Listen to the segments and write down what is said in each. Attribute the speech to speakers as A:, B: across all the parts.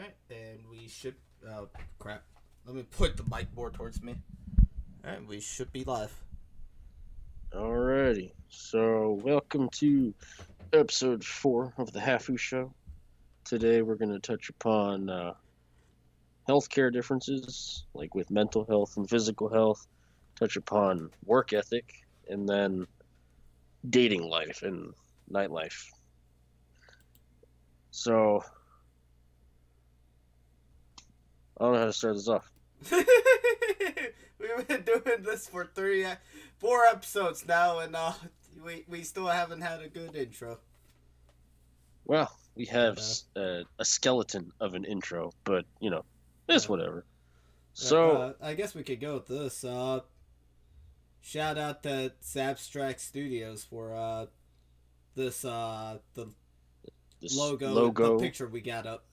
A: Alright, and we should. Oh, crap. Let me put the mic more towards me. Alright, we should be live.
B: Alrighty, so welcome to episode 4 of the Hafu Show. Today we're going to touch upon healthcare differences, like with mental health and physical health, touch upon work ethic, and then dating life and nightlife. So, I don't know how to start this off.
A: We've been doing this for 4 episodes now, and we still haven't had a good intro.
B: Well, we have a skeleton of an intro, but, it's whatever. So,
A: I guess we could go with this. Shout out to Abstract Studios for this
B: this
A: logo, the picture we got up.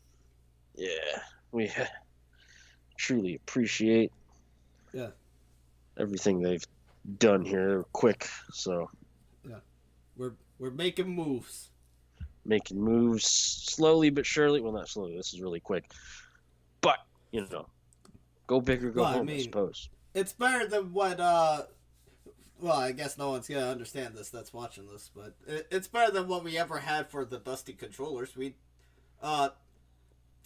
B: Yeah, we truly appreciate everything they've done here. Quick, so
A: we're making moves.
B: Making moves slowly but surely. Well, not slowly. This is really quick, but go big or go home. I suppose
A: it's better than what. Well, I guess no one's gonna understand this that's watching this, but it's better than what we ever had for the Dusty controllers.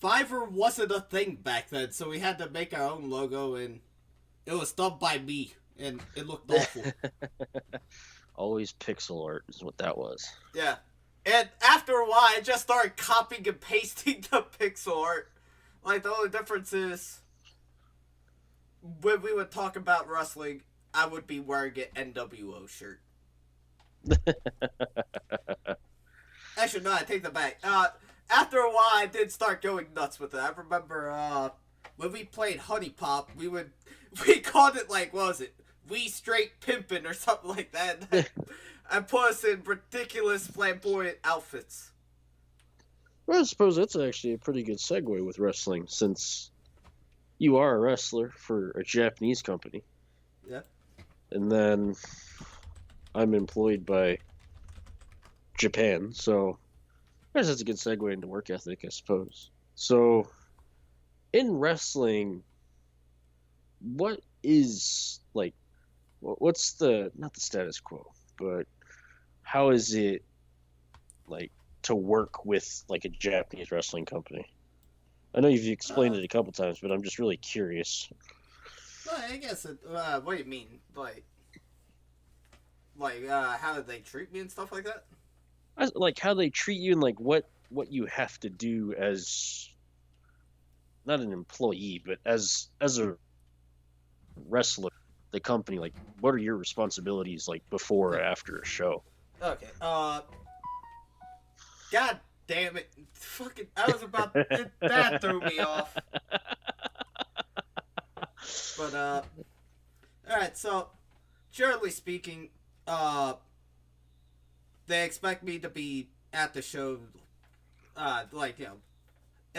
A: Fiverr wasn't a thing back then, so we had to make our own logo, and it was done by me, and it looked awful.
B: Always pixel art is what that was.
A: Yeah, and after a while, I just started copying and pasting the pixel art. Like, the only difference is when we would talk about wrestling, I would be wearing an NWO shirt. Actually, no, I take that back. After a while, I did start going nuts with it. I remember when we played Honey Pop, we called it, like, what was it? We Straight Pimpin' or something like that. I put us in ridiculous flamboyant outfits.
B: Well, I suppose that's actually a pretty good segue with wrestling, since you are a wrestler for a Japanese company.
A: Yeah.
B: And then I'm employed by Japan, so I guess that's a good segue into work ethic, I suppose. So, in wrestling, what is, like, what's not the status quo, but how is it, like, to work with, like, a Japanese wrestling company? I know you've explained it a couple times, but I'm just really curious.
A: Well, I guess what do you mean? Like, how did they treat me and stuff like that?
B: Like, how they treat you and, like, what you have to do as, not an employee, but as a wrestler, the company, like, what are your responsibilities, like, before or after a show?
A: Okay, God damn it. Fucking, I was about, that threw me off. But, alright, so, generally speaking, they expect me to be at the show, at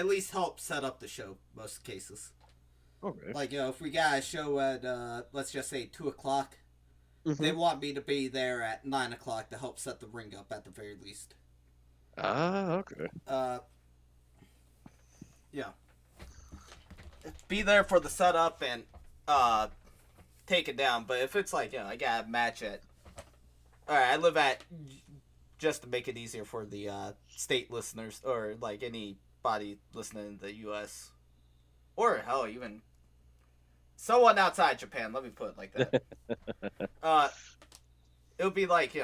A: least help set up the show, most cases.
B: Okay.
A: Like, if we got a show at, let's just say 2 o'clock, they want me to be there at 9 o'clock to help set the ring up at the very least.
B: Ah, okay.
A: Yeah. Be there for the setup and, take it down, but if it's like, I got a match at, alright, I live at, just to make it easier for the, state listeners, or, like, anybody listening in the U.S., or, hell, even someone outside Japan, let me put it like that. It would be like,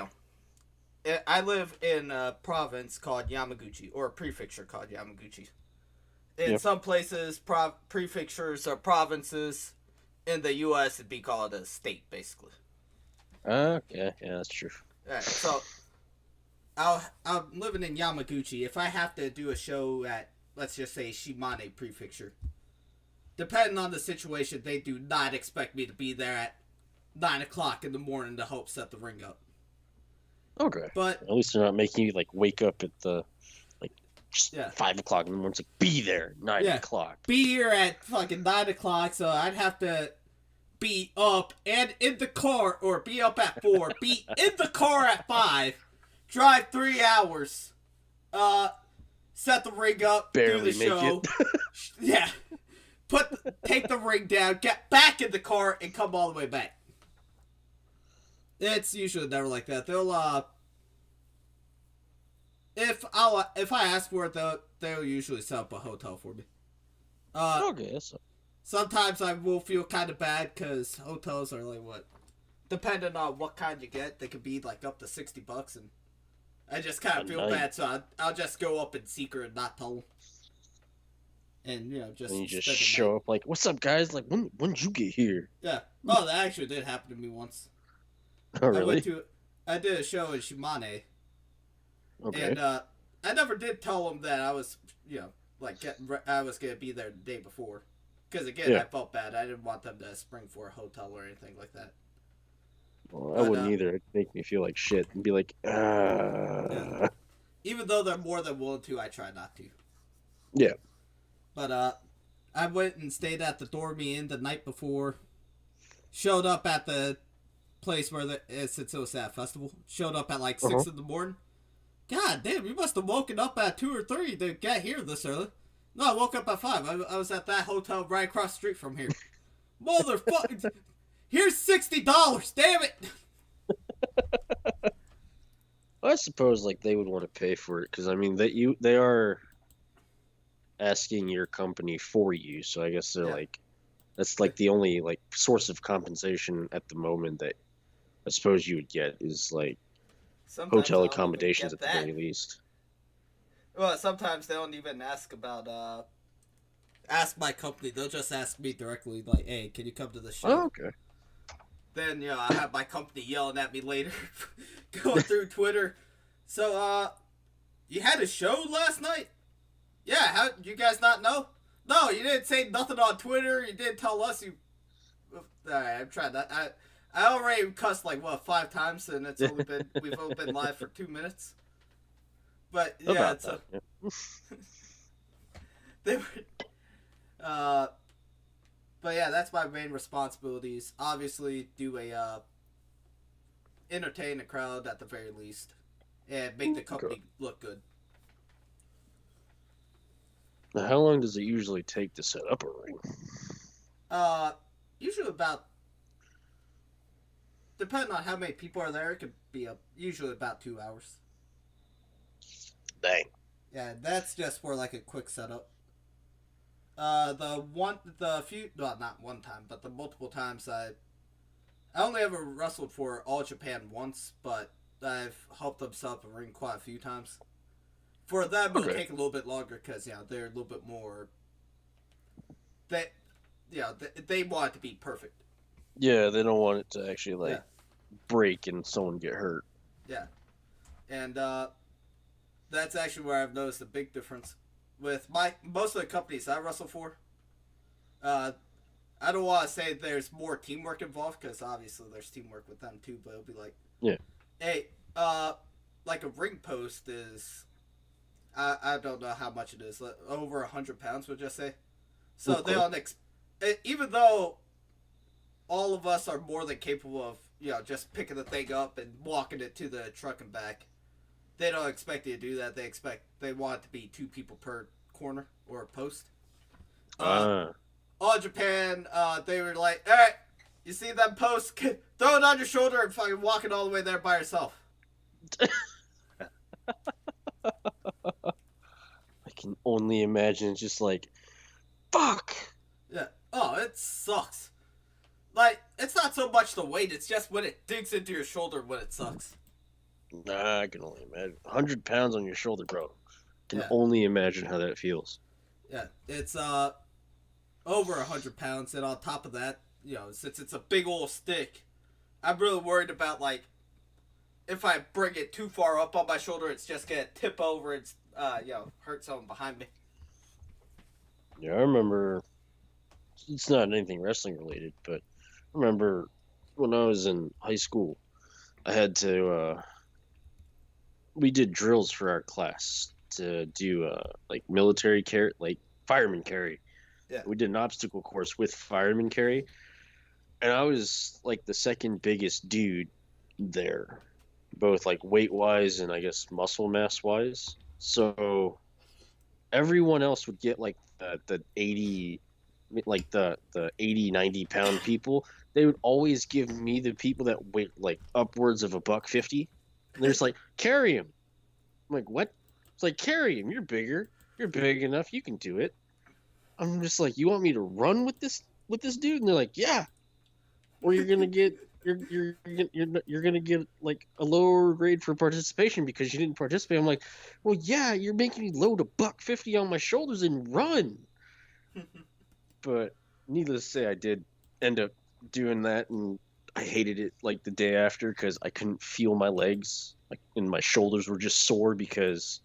A: I live in a province called Yamaguchi, or a prefecture called Yamaguchi. In some places, prefectures or provinces in the U.S., it'd be called a state, basically.
B: Okay, yeah, that's true.
A: Alright, so I'm living in Yamaguchi. If I have to do a show at, let's just say, Shimane Prefecture, depending on the situation, they do not expect me to be there at 9 o'clock in the morning to help set the ring up.
B: Okay.
A: But
B: at least they're not making you, like, wake up at the, like, just 5 o'clock in the morning. It's like, be there, 9 o'clock.
A: Be here at fucking 9 o'clock, so I'd have to be up and in the car, or be up at 4, be in the car at 5, drive 3 hours, set the ring up,
B: Barely
A: do the
B: make
A: show.
B: it.
A: Yeah. Take the ring down, get back in the car, and come all the way back. It's usually never like that. They'll if I ask for it, they'll usually set up a hotel for me.
B: Okay, so
A: Sometimes I will feel kind of bad because hotels are like what, depending on what kind you get, they could be like up to $60, and I just kind of feel bad, so I'll just go up in secret and not tell them. And just
B: and you just
A: spend the
B: show
A: night.
B: up like, "What's up, guys? Like, when'd you get here?"
A: Yeah. Oh, that actually did happen to me once.
B: Oh, really?
A: I did a show in Shimane,
B: Okay.
A: and I never did tell them that I was, I was gonna be there the day before, because again,
B: Yeah.
A: I felt bad. I didn't want them to spring for a hotel or anything like that.
B: Well, I wouldn't either. It'd make me feel like shit and be like,
A: Yeah. Even though they're more than willing to, I try not to.
B: Yeah.
A: But I went and stayed at the Dormy Inn the night before. Showed up at the place where since it was at festival. Showed up at like 6 in the morning. God damn, you must have woken up at 2 or 3 to get here this early. No, I woke up at 5. I was at that hotel right across the street from here. Motherfucker! Here's $60. Damn it!
B: I suppose like they would want to pay for it because I mean they are asking your company for you, so I guess they're like that's like the only like source of compensation at the moment that I suppose you would get is like
A: Sometimes
B: hotel
A: I don't even
B: accommodations
A: get
B: at the very least.
A: Well, sometimes they don't even ask ask my company. They'll just ask me directly, like, "Hey, can you come to the show?"
B: Oh, okay.
A: Then I have my company yelling at me later, going through Twitter. So, you had a show last night? Yeah. How you guys not know? No, you didn't say nothing on Twitter. You didn't tell us. You. All right, I'm trying that. I already cussed like 5 times, and we've only been live for 2 minutes. But yeah,
B: About
A: it's
B: that, yeah.
A: they were. But yeah, that's my main responsibilities. Obviously, do entertain the crowd at the very least, and make the company look good.
B: Now, how long does it usually take to set up a ring?
A: Usually about, depending on how many people are there, it could be usually about 2 hours.
B: Dang.
A: Yeah, that's just for like a quick setup. Not one time, but the multiple times I only ever wrestled for All Japan once, but I've helped them set up a ring quite a few times. For them, it'll take a little bit longer because they're a little bit more. They want it to be perfect.
B: Yeah, they don't want it to actually break and someone get hurt.
A: Yeah, and that's actually where I've noticed a big difference with most of the companies I wrestle for. I don't want to say there's more teamwork involved because obviously there's teamwork with them too, but it'll be like, hey, like a ring post is, I don't know how much it is, like over 100 pounds, would you say? So they don't even though all of us are more than capable of just picking the thing up and walking it to the truck and back. They don't expect you to do that. They want it to be 2 people per corner or post. All Japan, they were like, all right, you see that post? Throw it on your shoulder and fucking walk it all the way there by yourself.
B: I can only imagine it's just like, fuck.
A: Yeah. Oh, it sucks. Like, it's not so much the weight, it's just when it digs into your shoulder when it sucks.
B: Nah, I can only imagine. 100 pounds on your shoulder, bro. Can only imagine how that feels.
A: Yeah, it's over 100 pounds, and on top of that, since it's a big old stick, I'm really worried about like if I bring it too far up on my shoulder, it's just gonna tip over and hurt someone behind me.
B: Yeah, I remember. It's not anything wrestling related, but I remember when I was in high school, I had to. We did drills for our class to do like military carry, like fireman carry.
A: Yeah.
B: We did an obstacle course with fireman carry, and I was like the second biggest dude there, both like weight wise and I guess muscle mass wise. So everyone else would get like the 80, like the 80, 90 pound people. They would always give me the people that weigh like upwards of $150. And they're just like, carry him. I'm like, what? It's like, carry him. You're bigger. You're big enough. You can do it. I'm just like, you want me to run with this dude? And they're like, yeah. Or you're gonna get you're gonna get like a lower grade for participation because you didn't participate. I'm like, well, yeah, you're making me load $150 on my shoulders and run. But needless to say, I did end up doing that, and I hated it like the day after because I couldn't feel my legs, like, and my shoulders were just sore because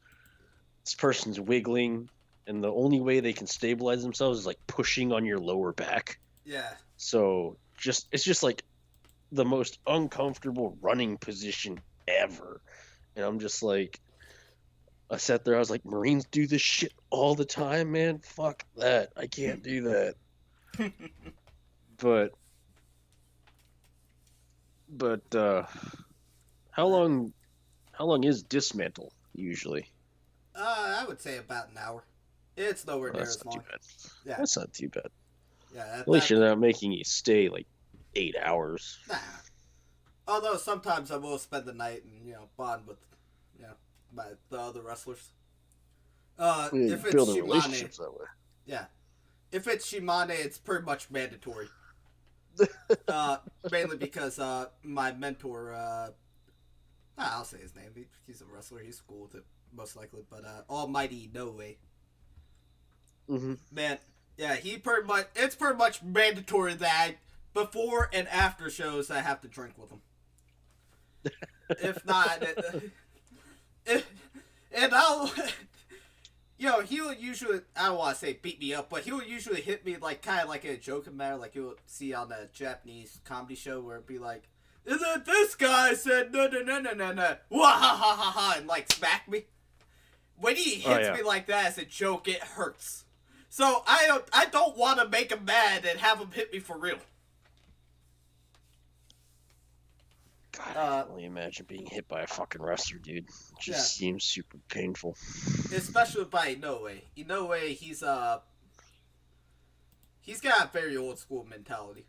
B: this person's wiggling, and the only way they can stabilize themselves is like pushing on your lower back.
A: Yeah.
B: So it's just like the most uncomfortable running position ever. And I'm just like, I sat there, I was like, Marines do this shit all the time, man. Fuck that. I can't do that. But how long is dismantle usually?
A: I would say about an hour. It's nowhere near
B: That's
A: as
B: not too
A: long.
B: bad.
A: Yeah.
B: That's not too bad.
A: Yeah.
B: At least you're not making you stay like 8 hours.
A: Nah. Although sometimes I will spend the night and bond with the other wrestlers. If it's
B: Building
A: Shimane,
B: relationships that way.
A: yeah. If it's Shimane, it's pretty much mandatory. Mainly because my mentor, I'll say his name. He's a wrestler. He's cool with it, most likely. But Almighty No Way.
B: Mm-hmm.
A: Man, yeah, it's pretty much mandatory that before and after shows I have to drink with him. If not, and I'll, he would usually, I don't want to say beat me up, but he would usually hit me like kind of like in a joking manner, like you'll see on the Japanese comedy show where it'd be like, "Isn't this guy said no, wah ha ha ha ha," and like smack me. When he hits me like that as a joke, it hurts. So I don't want to make him mad and have him hit me for real.
B: God, I can only imagine being hit by a fucking wrestler, dude. It just seems super painful.
A: Especially by Inoue. Inoue, he's got a very old school mentality.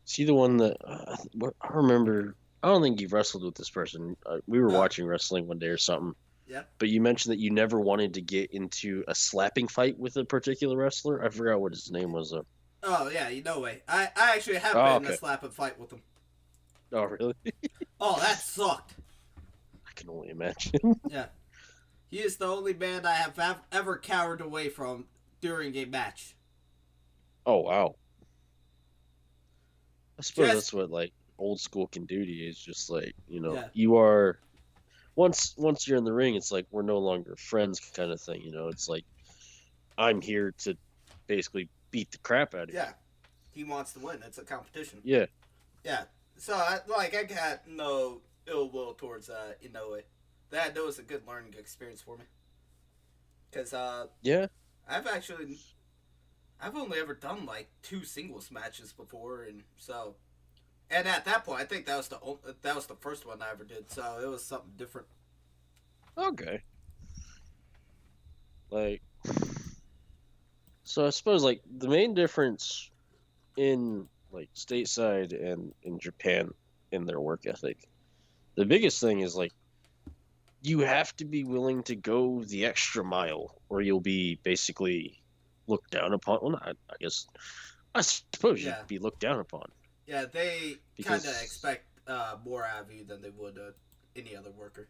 B: Is he the one that I remember? I don't think you've wrestled with this person. We were watching wrestling one day or something.
A: Yeah.
B: But you mentioned that you never wanted to get into a slapping fight with a particular wrestler. I forgot what his name was.
A: Oh yeah, Inoue. I actually have been in a slapping fight with him.
B: Oh really?
A: Oh, that sucked.
B: I can only imagine.
A: Yeah. He is the only man I have ever cowered away from during a match.
B: Oh wow. I suppose that's what like old school can do to you. Is just like you are. Once you're in the ring, it's like we're no longer friends, kind of thing. It's like I'm here to basically beat the crap out of you.
A: Yeah, he wants to win. It's a competition.
B: Yeah.
A: Yeah. So I got no ill will towards Inoue. That was a good learning experience for me. Cause I've only ever done like 2 singles matches before, and at that point I think that was the first one I ever did. So it was something different.
B: Okay. Like, so I suppose like the main difference in like stateside and in Japan in their work ethic, the biggest thing is like you have to be willing to go the extra mile or you'll be basically looked down upon. Well, not, I suppose you'd be looked down upon.
A: Yeah, they kind of expect more out of you than they would any other worker.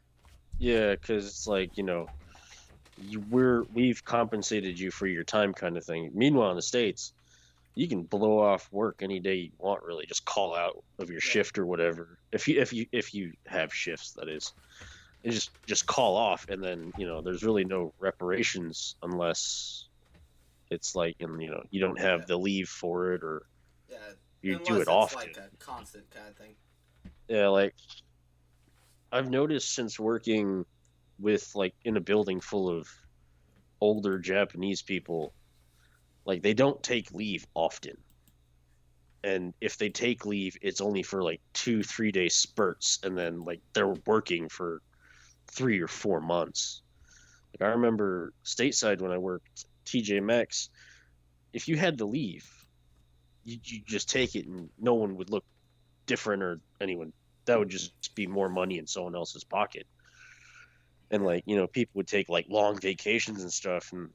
B: Yeah, because it's like, we've compensated you for your time kind of thing. Meanwhile, in the States, you can blow off work any day you want, really. Just call out of your shift or whatever. If you have shifts, that is. And just call off, and then, there's really no reparations unless it's like, you don't have the leave for it or you do it often.
A: Like a constant kind of thing.
B: Yeah, like I've noticed since working with like in a building full of older Japanese people, like they don't take leave often. And if they take leave, it's only for like 2-3 day spurts, and then like they're working for 3 or 4 months. Like I remember stateside when I worked TJ Maxx, if you had to leave, you just take it and no one would look different or anyone. That would just be more money in someone else's pocket. And
A: Yeah.
B: like, people would take like long vacations and stuff and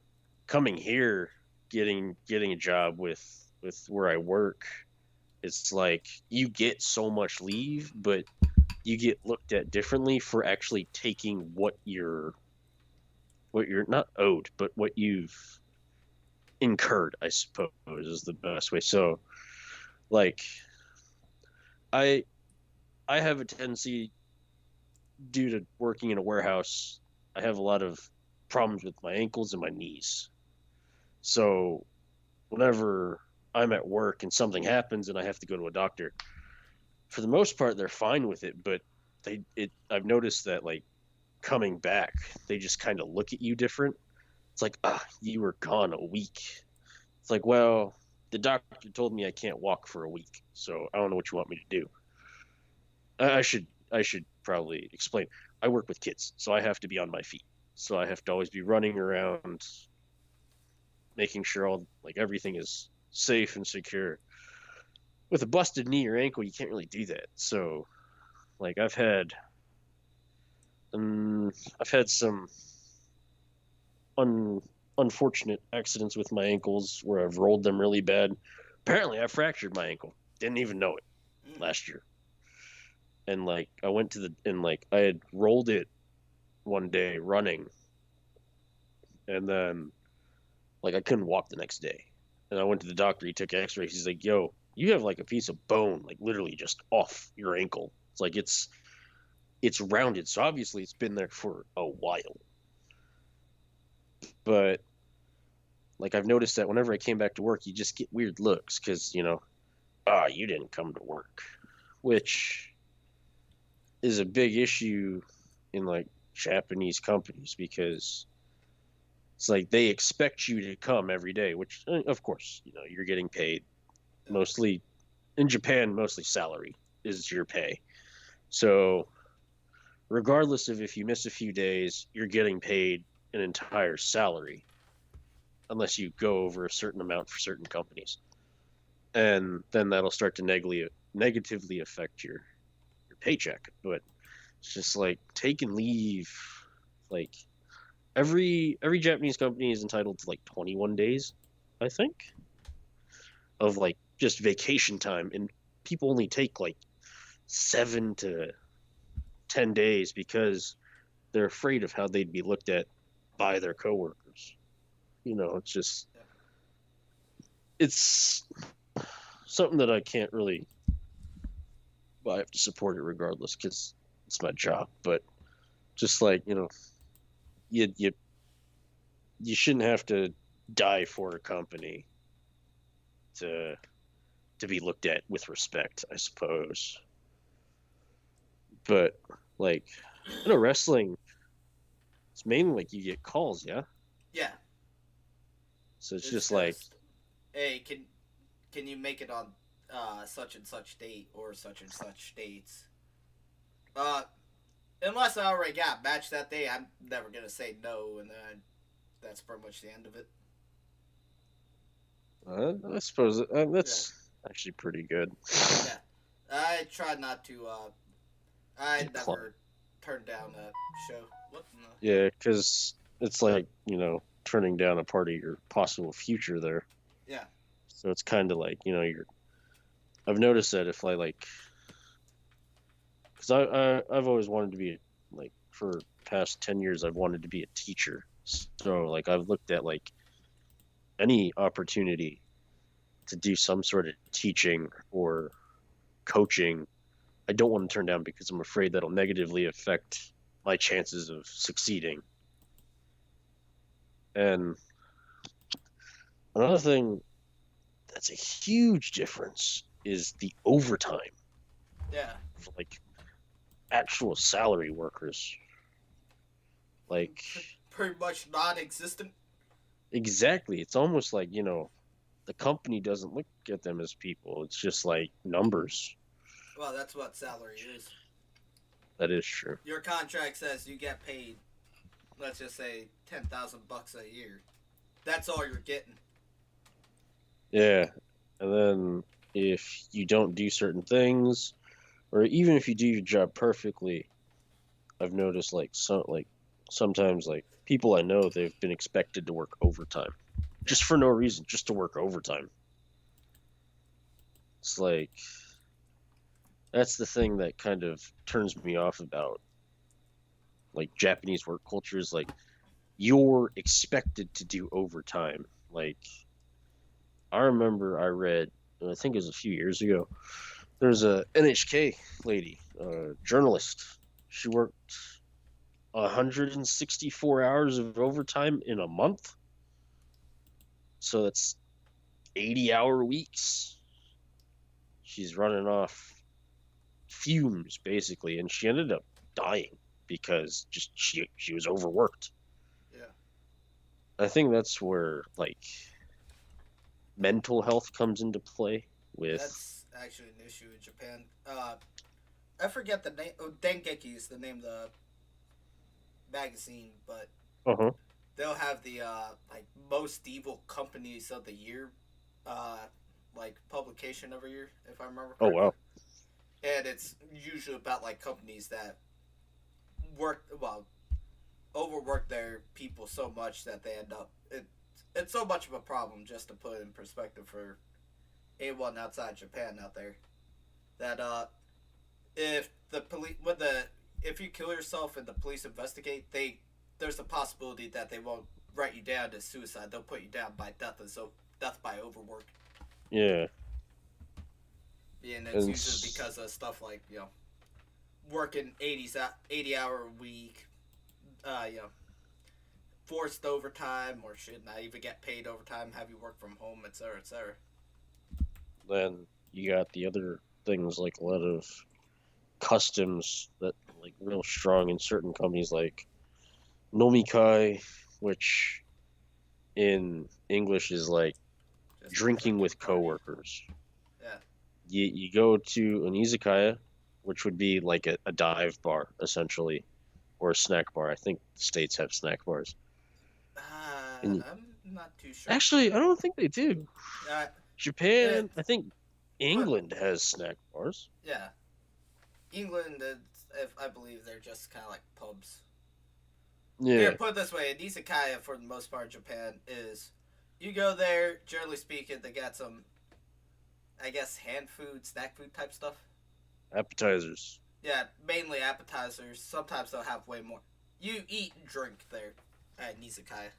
B: coming here, getting a job with where I work, it's like you get so much leave, but you get looked at differently for actually taking what you're not owed, but what you've incurred, I suppose, is the best way. So, like, I I have a tendency due to working in a warehouse, I have a lot of problems with my ankles and my knees. So, whenever I'm at work and something happens and I have to go to a doctor, for the most part they're fine with it, but I've noticed that like coming back, they just kind of look at you different. It's like, you were gone a week. It's like, well, the doctor told me I can't walk for a week, so I don't know what you want me to do. I should probably explain. I work with kids, so I have to be on my feet. So I have to always be running around, making sure all like everything is safe and secure. With a busted knee or ankle, you can't really do that. So, like, I've had some un, unfortunate accidents with my ankles where I've rolled them really bad. Apparently, I fractured my ankle. Didn't even know it
A: Mm.
B: last year. And like I went to the and like I had rolled it one day running, and then like I couldn't walk the next day. And I went to the doctor. He took X-rays. He's like, "Yo, you have like a piece of bone, like literally just off your ankle. It's like it's rounded, so obviously it's been there for a while." But like I've noticed that whenever I came back to work, you just get weird looks because you didn't come to work, which is a big issue in like Japanese companies because it's like they expect you to come every day, which of course, you're getting paid mostly in Japan, mostly salary is your pay. So regardless of if you miss a few days, you're getting paid an entire salary unless you go over a certain amount for certain companies. And then that'll start to negatively affect your paycheck. But it's just like taking leave, like every Japanese company is entitled to like 21 days, I think, of like just vacation time, and people only take like 7 to 10 days because they're afraid of how they'd be looked at by their coworkers. It's just
A: Yeah.
B: it's something that I can't really. Well, I have to support it regardless because it's my job. But just like you you shouldn't have to die for a company to to be looked at with respect, I suppose. But like wrestling, it's mainly like you get calls, yeah.
A: Yeah.
B: So it's
A: It's
B: just like,
A: just, hey, can you make it on such and such date or such and such dates? Uh, unless I already got a match that day, I'm never gonna say no, and then that's pretty much the end of it.
B: I suppose
A: Yeah,
B: that's actually pretty good.
A: yeah. I try not to. I
B: Decline.
A: never turned down a show. What? In the...
B: Yeah, because it's like turning down a part of your possible future there.
A: Yeah,
B: So it's kind of like you're. I've noticed that if I like, because I've always wanted to be like for past 10 years I've wanted to be a teacher. So like I've looked at like any opportunity to do some sort of teaching or coaching. I don't want to turn down because I'm afraid that'll negatively affect my chances of succeeding. And another thing that's a huge difference is the overtime
A: yeah.
B: for like actual salary workers. Like
A: Pretty much non-existent.
B: exactly, it's almost like the company doesn't look at them as people. It's just like numbers.
A: Well, that's what salary is.
B: That is true.
A: Your contract says you get paid let's just say $10,000 a year. That's all you're getting.
B: Yeah. And then if you don't do certain things, or even if you do your job perfectly, I've noticed sometimes like people I know they've been expected to work overtime
A: Yeah.
B: just for no reason, just to work overtime. It's like that's the thing that kind of turns me off about like Japanese work culture is like you're expected to do overtime. Like I remember I read, I think it was a few years ago, there's a NHK lady, a journalist. She worked 164 hours of overtime in a month. So that's 80-hour weeks. She's running off fumes basically, and she ended up dying because just she was overworked.
A: Yeah.
B: I think that's where like mental health comes into play with
A: That's actually an issue in Japan. I forget the name. Oh, Dengeki is the name of the magazine, but
B: uh-huh.
A: they'll have the like most evil companies of the year, uh, like publication every year, if I remember
B: Oh
A: correctly.
B: wow.
A: And it's usually about like companies that overwork their people so much that they end up it's so much of a problem, just to put it in perspective for anyone outside Japan out there, that if the police when the if you kill yourself and the police investigate, there's a possibility that they won't write you down as suicide. They'll put you down by death, and so death by overwork.
B: Yeah.
A: And it's
B: And
A: usually because of stuff like working 80-hour week, forced overtime, or should not even get paid overtime, have you work from home, etc., etc.
B: then you got the other things like a lot of customs that like real strong in certain companies like nomikai, which in English is like
A: Just
B: drinking with
A: party.
B: coworkers.
A: Yeah.
B: You go to an izakaya, which would be like a dive bar essentially, or a snack bar. I think the states have snack bars. And
A: I'm not too sure.
B: actually, I don't think they do.
A: Uh, it,
B: Japan, I think
A: put
B: England has snack bars.
A: yeah, England. If I believe they're just kind of like pubs. Here,
B: Yeah.
A: put it this way: an izakaya, for the most part, in Japan is you go there. Generally speaking, they got some, I guess, hand food, snack food type stuff.
B: Appetizers.
A: Yeah, mainly appetizers. Sometimes they'll have way more. You eat and drink there at Nizakaya.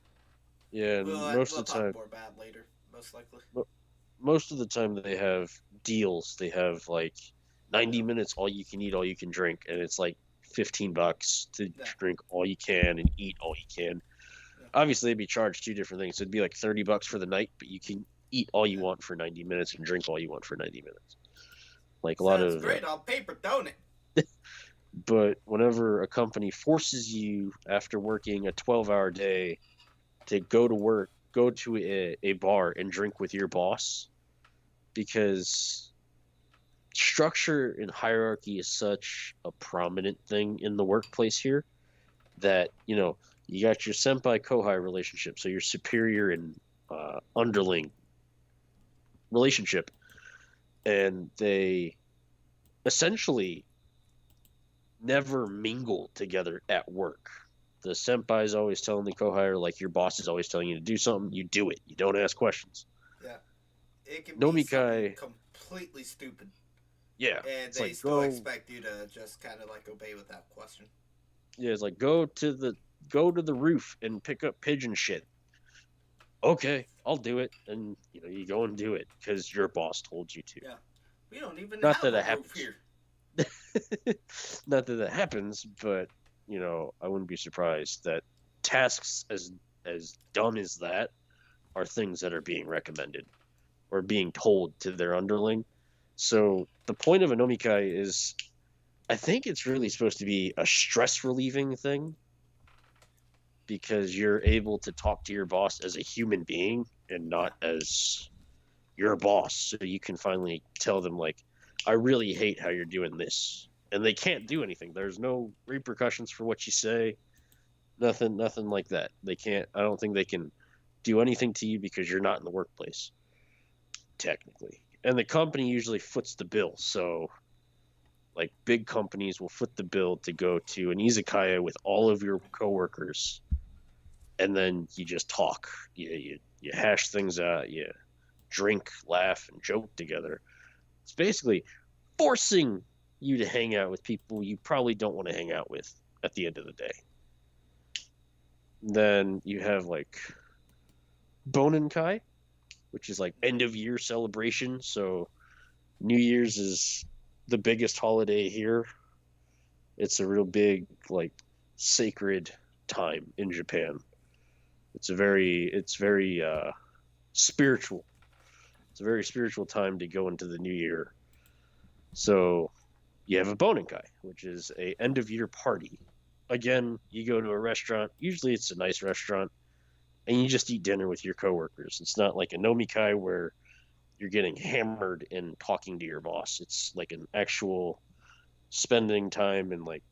B: Yeah, and most
A: We'll
B: of the
A: talk
B: time,
A: more about it later, most likely.
B: most of the time they have deals. They have like 90
A: Yeah.
B: minutes all you can eat, all you can drink, and it's like $15 to
A: Yeah.
B: drink all you can and eat all you can.
A: Yeah.
B: Obviously, they'd be charged two different things. So it'd be like $30 for the night, but you can eat all you
A: Yeah.
B: want for 90 minutes and drink all you want for 90 minutes. Like a lot
A: Sounds
B: of,
A: great on paper, don't it?
B: but whenever a company forces you after working a 12-hour day to go to work, go to a bar and drink with your boss, because structure and hierarchy is such a prominent thing in the workplace here that you got your senpai kohai relationship, so your superior and underling relationship, and they essentially never mingle together at work. The senpai is always telling the kohai, or like your boss is always telling you to do something, you do it. You don't ask questions.
A: Yeah. It can be something
B: Nomikai,
A: completely stupid,
B: yeah,
A: and
B: it's
A: they
B: like
A: still expect you to just kind of like obey without question.
B: it's like go to the roof and pick up pigeon shit. Okay, I'll do it, and you go and do it because your boss told you to.
A: Yeah. We don't even
B: Not
A: have
B: that
A: a
B: it
A: roof
B: happens.
A: here.
B: Not that that happens, but I wouldn't be surprised that tasks as dumb as that are things that are being recommended or being told to their underling. So the point of a nomikai is, I think it's really supposed to be a stress relieving thing because you're able to talk to your boss as a human being and not as your boss. So you can finally tell them like, I really hate how you're doing this. And they can't do anything. There's no repercussions for what you say. Nothing like that. They can't. I don't think they can do anything to you because you're not in the workplace, technically. And the company usually foots the bill. So, like, big companies will foot the bill to go to an izakaya with all of your coworkers, and then you just talk. You hash things out. You drink, laugh, and joke together. It's basically forcing you to hang out with people you probably don't want to hang out with at the end of the day. Then you have like Bonenkai, which is like end of year celebration. So New Year's is the biggest holiday here. It's a real big like sacred time in Japan. It's very spiritual. It's a very spiritual time to go into the new year. So you have a Bonenkai, which is a end of year party. Again, you go to a restaurant. Usually it's a nice restaurant, and you just eat dinner with your coworkers. It's not like a nomikai where you're getting hammered and talking to your boss. It's like an actual spending time in like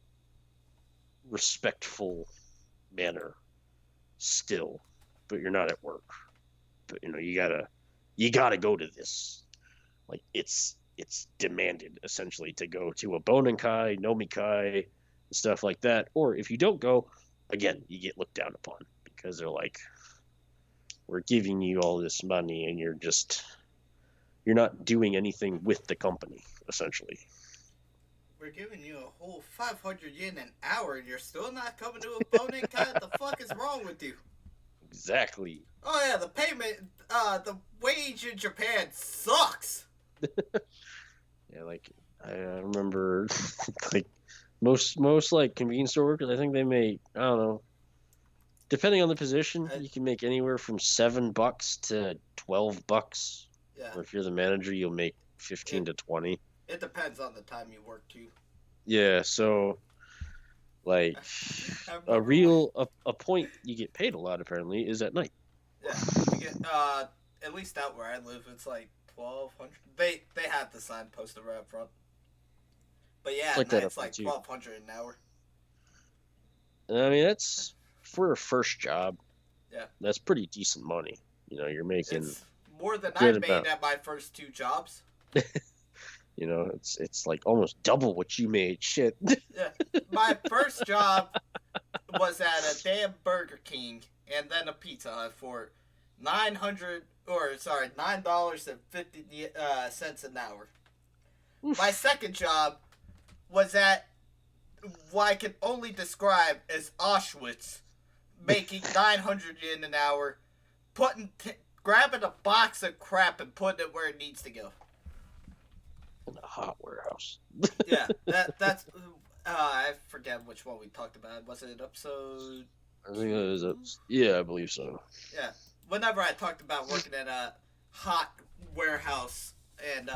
B: respectful manner still, but you're not at work. But you gotta go to this. Like it's demanded essentially to go to a Bonenkai, Nomikai, stuff like that. Or if you don't go, again, you get looked down upon because they're like, we're giving you all this money and you're not doing anything with the company, essentially.
A: We're giving you a whole 500 yen an hour and you're still not coming to a Bonenkai? What the fuck is wrong with you?
B: Exactly.
A: Oh yeah, the wage in Japan sucks.
B: Yeah, like I remember, like most like convenience store workers, I think they make, I don't know, depending on the position, you can make anywhere from $7 to $12.
A: Yeah.
B: Or if you're the manager, you'll make 15 to 20.
A: It depends on the time you work too.
B: Yeah, so like a point you get paid a lot apparently is at night.
A: Yeah, you get at least out where I live, it's like 1,200. They have the sign posted right up front. But yeah,
B: like
A: it's like 1,200 an hour.
B: I mean, that's for a first job.
A: Yeah,
B: that's pretty decent money. You're making
A: it's more than I made at my first 2 jobs.
B: It's like almost double what you made. Shit.
A: Yeah, my first job was at a damn Burger King and then a Pizza Hut for $9.50 an hour. Oof. My second job was at what I can only describe as Auschwitz, making 900 yen an hour, grabbing a box of crap and putting it where it needs to go.
B: In a hot warehouse.
A: Yeah, that's. I forget which one we talked about. Was it episode?
B: I think it was. Yeah, I believe so.
A: Yeah, whenever I talked about working at a hot warehouse and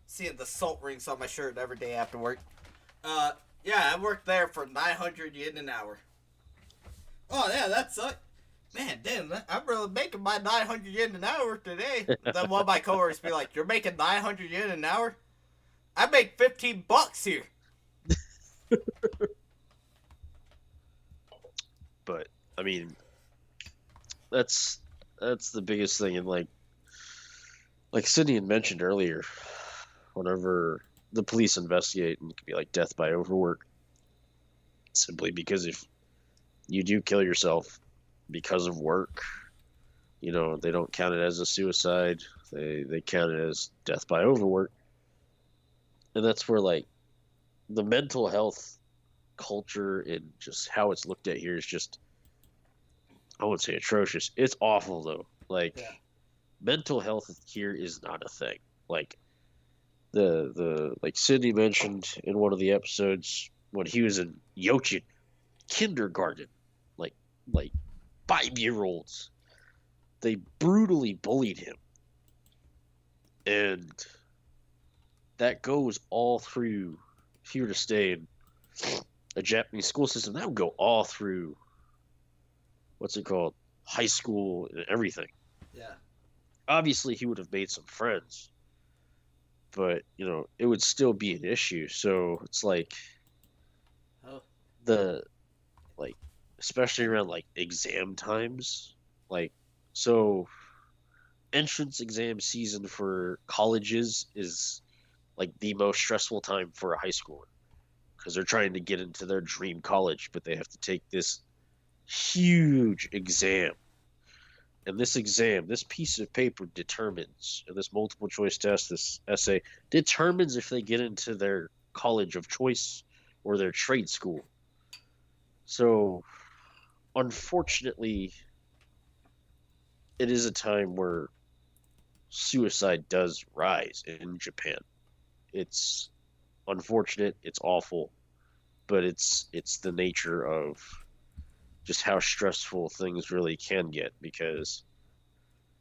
A: seeing the salt rings on my shirt every day after work. Yeah, I worked there for 900 yen an hour. Oh yeah, that sucked. Man, damn, I'm really making my 900 yen an hour today. Then one of my coworkers be like, "You're making 900 yen an hour? I make $15 here."
B: But I mean, that's the biggest thing, and like Sydney had mentioned earlier, whenever the police investigate, and it could be like death by overwork, simply because if you do kill yourself because of work, they don't count it as a suicide. They count it as death by overwork, and that's where like the mental health culture and just how it's looked at here is just, I wouldn't say atrocious. It's awful though. Like mental health here is not a thing. Like the like Sydney mentioned in one of the episodes when he was in Yochin kindergarten, like 5-year-olds, they brutally bullied him, and that goes all through. If you were to stay in a Japanese school system, that would go all through, what's it called, high school and everything.
A: Yeah. Obviously,
B: he would have made some friends, but it would still be an issue. So it's like especially around like exam times. Like, so entrance exam season for colleges is like the most stressful time for a high schooler because they're trying to get into their dream college, but they have to take this huge exam. And this exam, this piece of paper determines, and this multiple choice test, this essay, determines if they get into their college of choice or their trade school. So, unfortunately, it is a time where suicide does rise in Japan. It's unfortunate, it's awful, but it's the nature of just how stressful things really can get because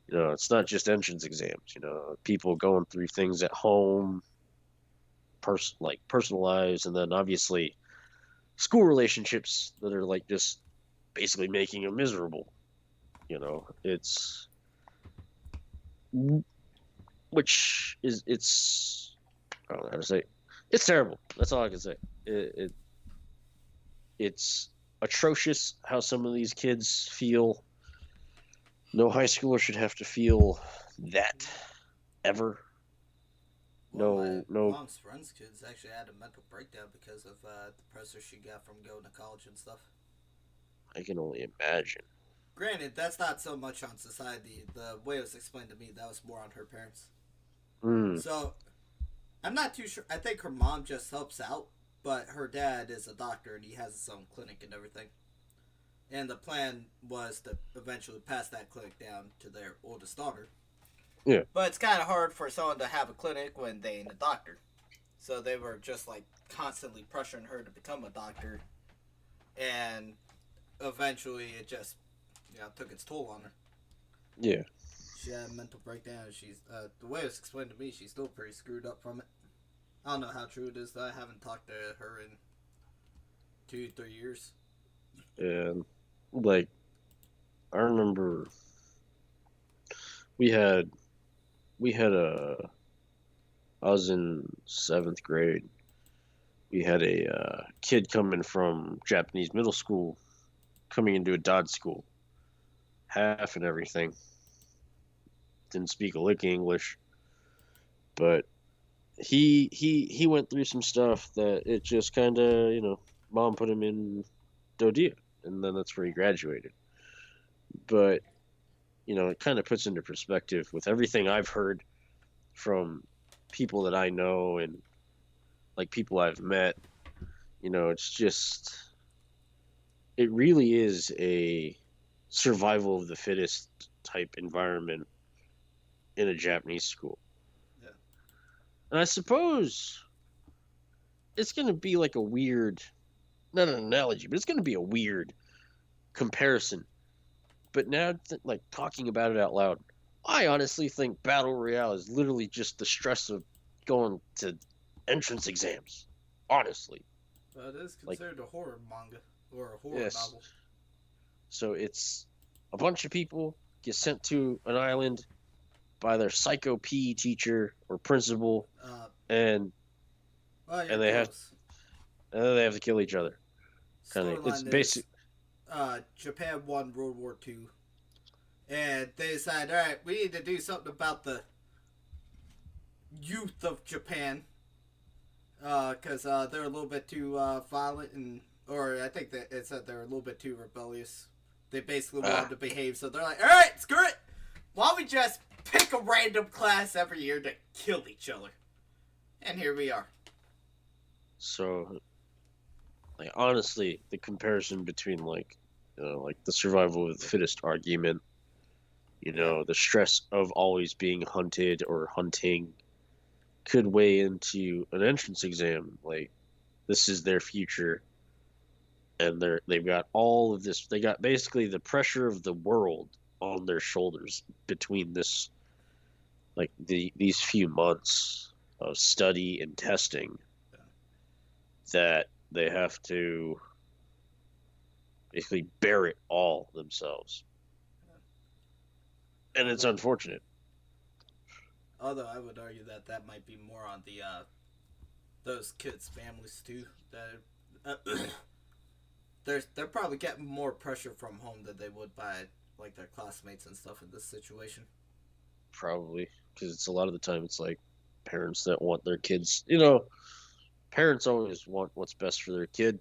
B: it's not just entrance exams, people going through things at home, like personal lives, and then obviously school relationships that are like just basically making them miserable. It's which is it's I don't know how to say it. It's terrible. That's all I can say. It's atrocious how some of these kids feel. No high schooler should have to feel that ever.
C: Well,
B: No,
C: my
B: no,
C: mom's friend's kids actually had a mental breakdown because of the pressure she got from going to college and stuff.
B: I can only imagine.
C: Granted, that's not so much on society. The way it was explained to me, that was more on her parents.
B: Mm,
C: So, I'm not too sure. I think her mom just helps out, but her dad is a doctor and he has his own clinic and everything. And the plan was to eventually pass that clinic down to their oldest daughter.
B: yeah,
A: But it's kind of hard for someone to have a clinic when they ain't a doctor. So they were just like constantly pressuring her to become a doctor, and eventually it just took its toll on her.
B: yeah.
C: She had a mental breakdown. She's the way it was explained to me, she's still pretty screwed up from it. I don't know how true it is though. I haven't talked to her in 2-3 years.
B: And like I remember we had we had a I was in seventh grade. We had a kid coming from Japanese middle school coming into a Dodge school, half and everything. Didn't speak a lick of English, but he went through some stuff that it just kind of mom put him in Dodia, and then that's where he graduated. But it kind of puts into perspective with everything I've heard from people that I know and like people I've met. It's just it really is a survival of the fittest type environment in a Japanese school.
C: Yeah.
B: And I suppose it's going to be like a weird, not an analogy, but it's going to be a weird comparison. But now, like talking about it out loud, I honestly think Battle Royale is literally just the stress of going to entrance exams. Honestly.
C: It is
B: Like,
C: considered a horror manga or a horror
B: yes.
C: novel.
B: So it's a bunch of people get sent to an island by their psycho PE teacher or principal, and
C: Well, you're
B: and they have
C: close.
B: and then they have to kill each other. Kind of, it's
C: Storyline
B: basic.
C: is Japan won World War II, and they decided, all right, we need to do something about the youth of Japan, because they're a little bit too violent, or I think that it said they're a little bit too rebellious. They basically wanted to behave, so they're like, all right, screw it. Why don't we just pick a random class every year to kill each other? And here we are.
B: So, like honestly, the comparison between like the survival of the fittest argument, the stress of always being hunted or hunting could weigh into an entrance exam. Like this is their future, and they've got all of this. They got basically the pressure of the world on their shoulders between this, like these few months of study and testing that they have to basically bear it all themselves. And it's unfortunate.
C: Although I would argue that that might be more on the those kids' families too. That they're probably getting more pressure from home than they would by like their classmates and stuff in this situation.
B: Probably because it's a lot of the time it's like parents that want their kids. Parents always want what's best for their kid.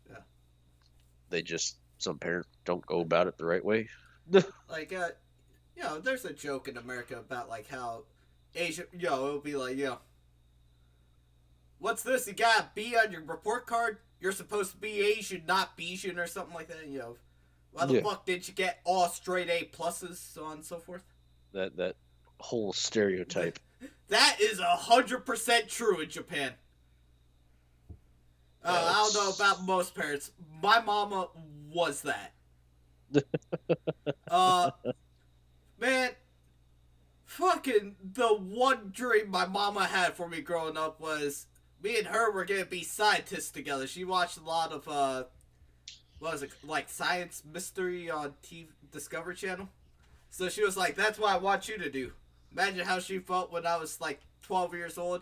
C: Yeah.
B: They just some parents don't go about it the right way.
C: Like, there's a joke in America about like how Asian, it'll be like, what's this? You got a B on your report card? You're supposed to be Asian, not Bayesian or something like that. Why the fuck did you get all straight A pluses, so on and so forth?
B: That whole stereotype.
C: That is 100% true in Japan. I don't know about most parents. My mama was that. Man, fucking the one dream my mama had for me growing up was me and her were gonna be scientists together. She watched a lot of what was it, like science mystery on TV Discovery Channel. So she was like, "That's what I want you to do." Imagine how she felt when I was like 12 years old.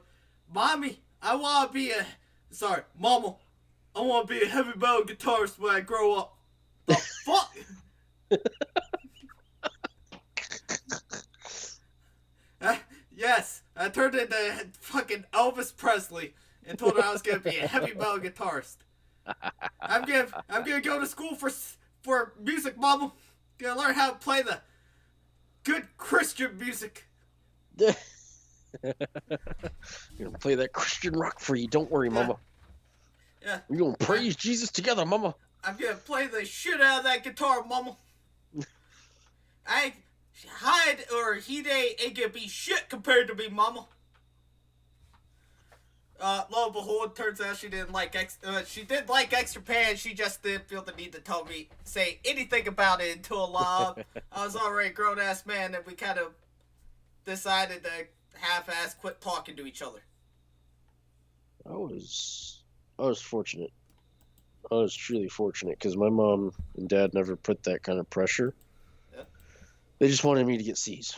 C: Mommy, I want to be Mama, I want to be a heavy metal guitarist when I grow up. The fuck? Yes, I turned into fucking Elvis Presley and told her I was gonna be a heavy metal guitarist. I'm gonna go to school for music, Mama. Gonna learn how to play the good Christian music.
B: You're gonna play that Christian rock for you. Don't worry, Mama.
C: Yeah.
B: We're gonna praise Jesus together, Mama.
C: I'm gonna play the shit out of that guitar, Mama. Hide or Hide ain't gonna be shit compared to me, Mama. Lo and behold, turns out she didn't like she did like extra pants. She just didn't feel the need to say anything about it until I was already a grown ass man, and we kind of decided to half-ass quit talking to each other.
B: I was fortunate. I was truly fortunate because my mom and dad never put that kind of pressure.
C: Yeah.
B: They just wanted me to get C's.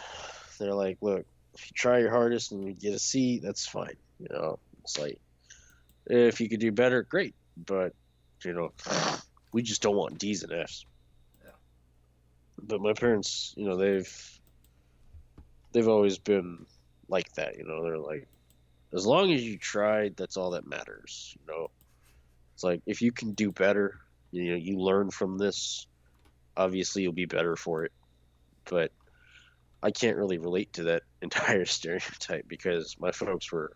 B: They're like, look, if you try your hardest and you get a C, that's fine. It's like, if you could do better, great. But, we just don't want D's and F's.
C: Yeah.
B: But my parents, they've always been like that. They're like, as long as you tried, that's all that matters. It's like, if you can do better, you learn from this, obviously you'll be better for it. But I can't really relate to that entire stereotype because my folks were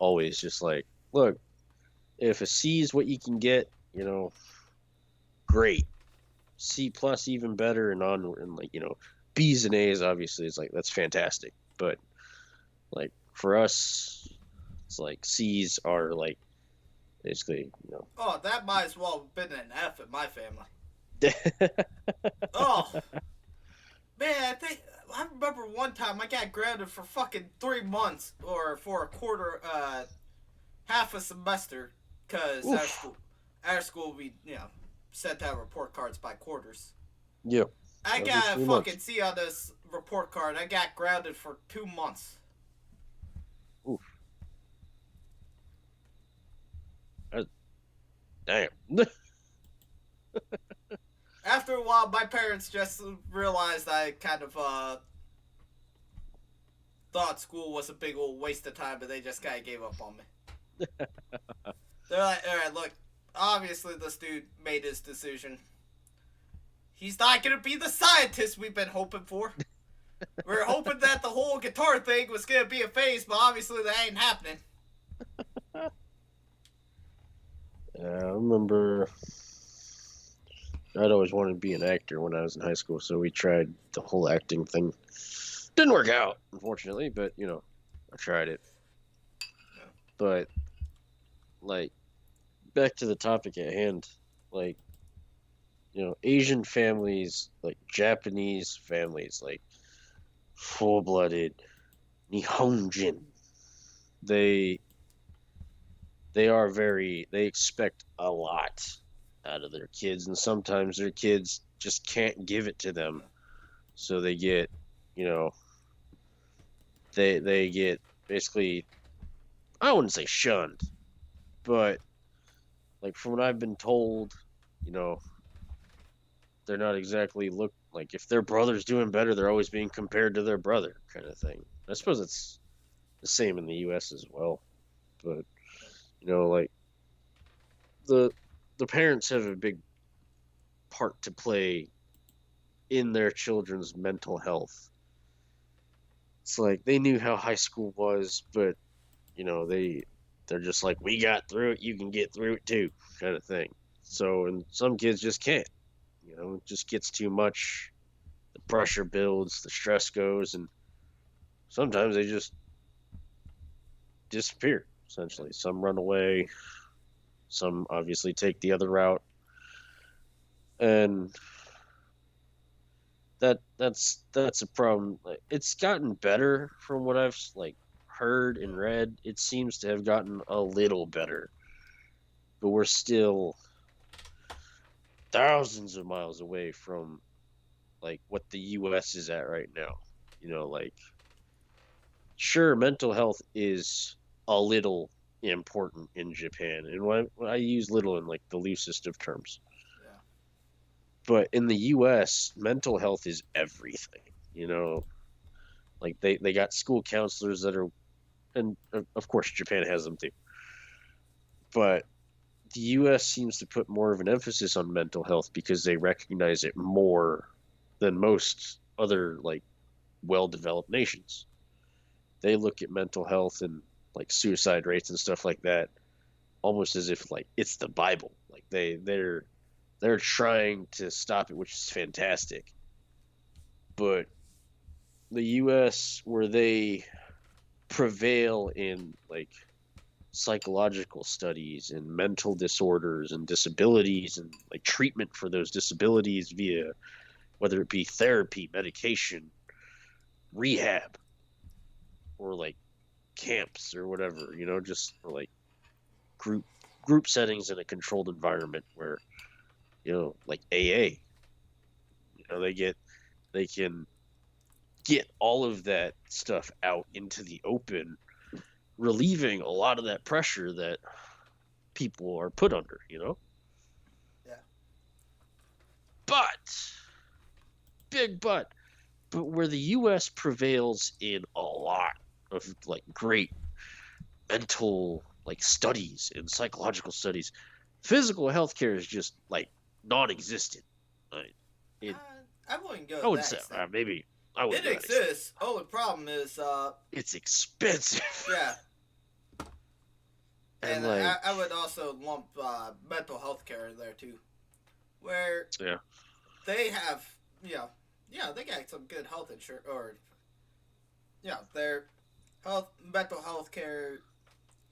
B: always just like, look, if a C is what you can get, great. C plus even better and onward, and B's and A's obviously is like, that's fantastic. But like for us, it's like C's are like basically,
C: Oh, that might as well have been an F in my family. Oh, man, I remember one time I got grounded for fucking 3 months or for a quarter, half a semester, because our school we sent out report cards by quarters.
B: Yep.
C: I got a fucking C on this report card. I got grounded for 2 months.
B: Oof. Damn.
C: After a while, my parents just realized I kind of thought school was a big old waste of time, but they just kind of gave up on me. They're like, alright, look, obviously this dude made his decision. He's not going to be the scientist we've been hoping for. We're hoping that the whole guitar thing was going to be a phase, but obviously that ain't happening.
B: I remember I'd always wanted to be an actor when I was in high school, so we tried the whole acting thing. Didn't work out, unfortunately, but, I tried it.
C: Yeah.
B: But, like, back to the topic at hand, like, Asian families, like Japanese families, like full-blooded Nihonjin, they expect a lot out of their kids, and sometimes their kids just can't give it to them, so they get they get basically, I wouldn't say shunned, but like from what I've been told, you know, they're not exactly look like if their brother's doing better, they're always being compared to their brother, kind of thing. I suppose it's the same in the U.S. as well, but like the parents have a big part to play in their children's mental health. It's like they knew how high school was, but they're just like, we got through it, you can get through it too, kind of thing. So, and some kids just can't. It just gets too much. The pressure builds, the stress goes, and sometimes they just disappear, essentially. Some run away, some obviously take the other route. And that's a problem. It's gotten better from what I've heard and read. It seems to have gotten a little better, but we're still thousands of miles away from what the US is at right now. Sure, mental health is a little important in Japan, and when I use little in the loosest of terms.
C: Yeah.
B: But in the US, mental health is everything. They got school counselors that are, and of course Japan has them too. But the US seems to put more of an emphasis on mental health because they recognize it more than most other well-developed nations. They look at mental health and suicide rates and stuff like that almost as if it's the Bible. They're trying to stop it, which is fantastic. But the US, where they prevail in psychological studies and mental disorders and disabilities and treatment for those disabilities via whether it be therapy, medication, rehab, or camps or whatever, just for group settings in a controlled environment where AA, they can get all of that stuff out into the open, relieving a lot of that pressure that people are put under.
C: Yeah.
B: But big but where the US prevails in a lot of great mental studies and psychological studies, physical healthcare is just non-existent.
C: I wouldn't go.
B: I would say maybe I would.
C: It exists. Only problem is
B: it's expensive.
C: Yeah. And I would also lump mental health care in there too, where they have they got some good health insurance, or their mental health care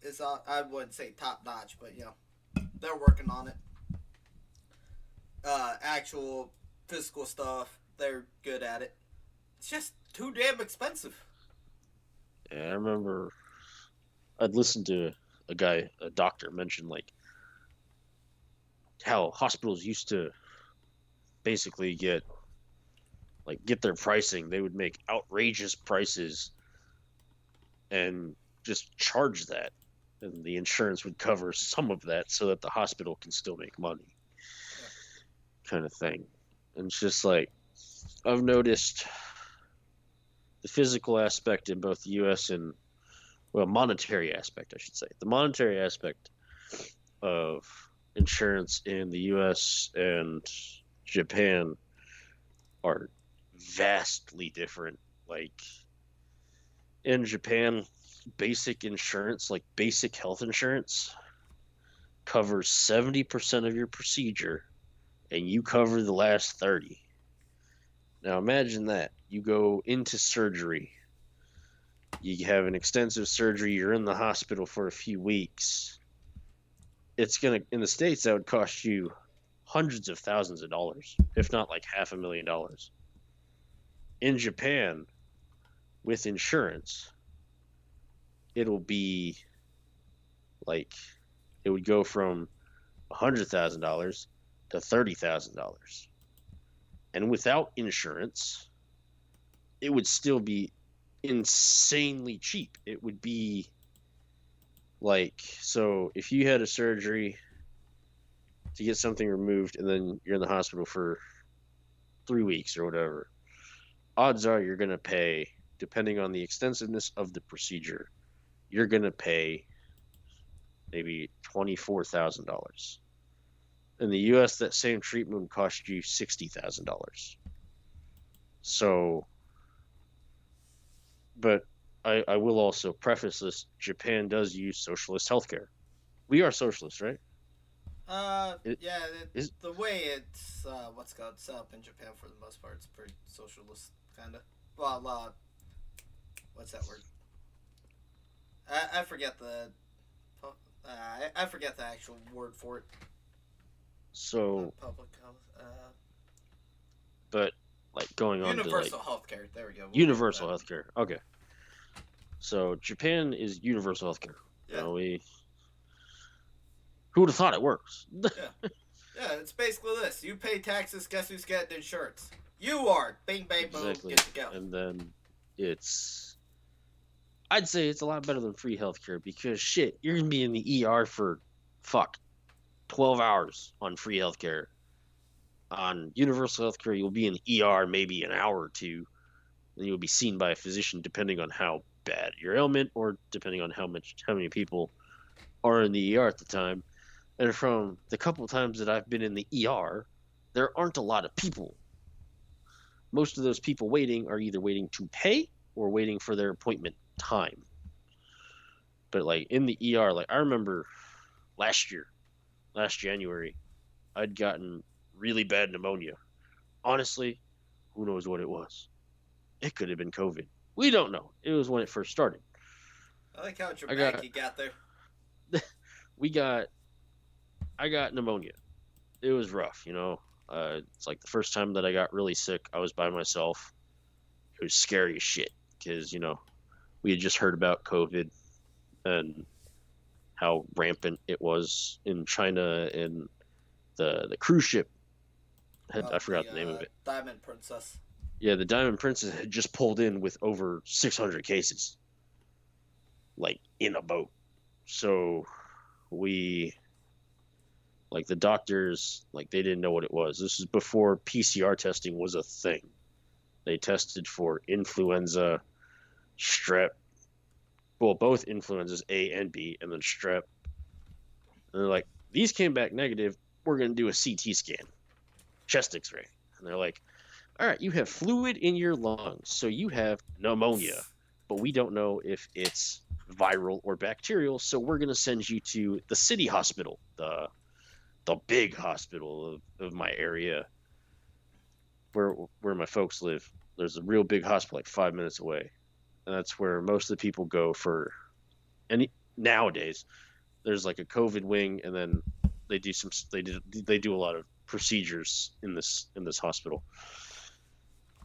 C: is I wouldn't say top notch, but they're working on it. Actual physical stuff, they're good at it. It's just too damn expensive.
B: Yeah, I remember I'd listened to a doctor mention how hospitals used to basically get their pricing. They would make outrageous prices and just charge that, and the insurance would cover some of that so that the hospital can still make money, kind of thing. And it's just I've noticed the physical aspect in both the US and monetary aspect, I should say. The monetary aspect of insurance in the US and Japan are vastly different. In Japan, basic insurance, basic health insurance, covers 70% of your procedure, and you cover the last 30. Now imagine that. You go into surgery. You have an extensive surgery. You're in the hospital for a few weeks. It's in the States, that would cost you hundreds of thousands of dollars, if not $500,000. In Japan, with insurance, it'll be it would go from $100,000 to $30,000. And without insurance, it would still be insanely cheap. It would be so if you had a surgery to get something removed, and then you're in the hospital for 3 weeks or whatever, odds are you're going to pay, depending on the extensiveness of the procedure, you're going to pay maybe $24,000. In the US, that same treatment would cost you $60,000. So, but I will also preface this: Japan does use socialist healthcare. We are socialist, right?
C: Yeah,
B: is
C: the way it's what's called set up in Japan for the most part, it's pretty socialist kind of. Well, what's that word? I forget the. I forget the actual word for it.
B: So,
C: Public health.
B: but like going on to like
C: Universal healthcare. There we go.
B: universal healthcare. Okay. So Japan is universal healthcare.
C: Yeah.
B: Who would have thought it works?
C: Yeah, it's basically this. You pay taxes, guess who's getting insurance? You are. Bing, bang, boom,
B: Exactly.
C: get to go.
B: And then I'd say it's a lot better than free healthcare because shit, you're gonna be in the ER for 12 hours on free healthcare. On universal healthcare, you'll be in the ER maybe an hour or two, and you'll be seen by a physician depending on how bad your ailment or depending on how many people are in the ER at the time. And from the couple of times that I've been in the ER, there aren't a lot of people. Most of those people waiting are either waiting to pay or waiting for their appointment time. But like in the ER, like I remember last January, I'd gotten really bad pneumonia. Honestly, who knows what it was? It could have been COVID. We don't know. It was when it first started.
C: I like how dramatic you got there.
B: I got pneumonia. It was rough, you know. It's like the first time that I got really sick, I was by myself. It was scary as shit because, you know, we had just heard about COVID and how rampant it was in China, and the cruise ship. I forgot the name of it.
C: Diamond Princess.
B: Yeah, the Diamond Princess had just pulled in with over 600 cases, like in a boat. So like the doctors, like they didn't know what it was. This is before PCR testing was a thing. They tested for influenza, strep, well, both influenzas, A and B, and then strep. And they're like, these came back negative. We're going to do a CT scan, chest x-ray. And they're like, all right, you have fluid in your lungs, so you have pneumonia, but we don't know if it's viral or bacterial, so we're going to send you to the city hospital, the big hospital of my area where my folks live. There's a real big hospital like 5 minutes away, and that's where most of the people go for nowadays. There's like a COVID wing, and then they do a lot of procedures in this hospital.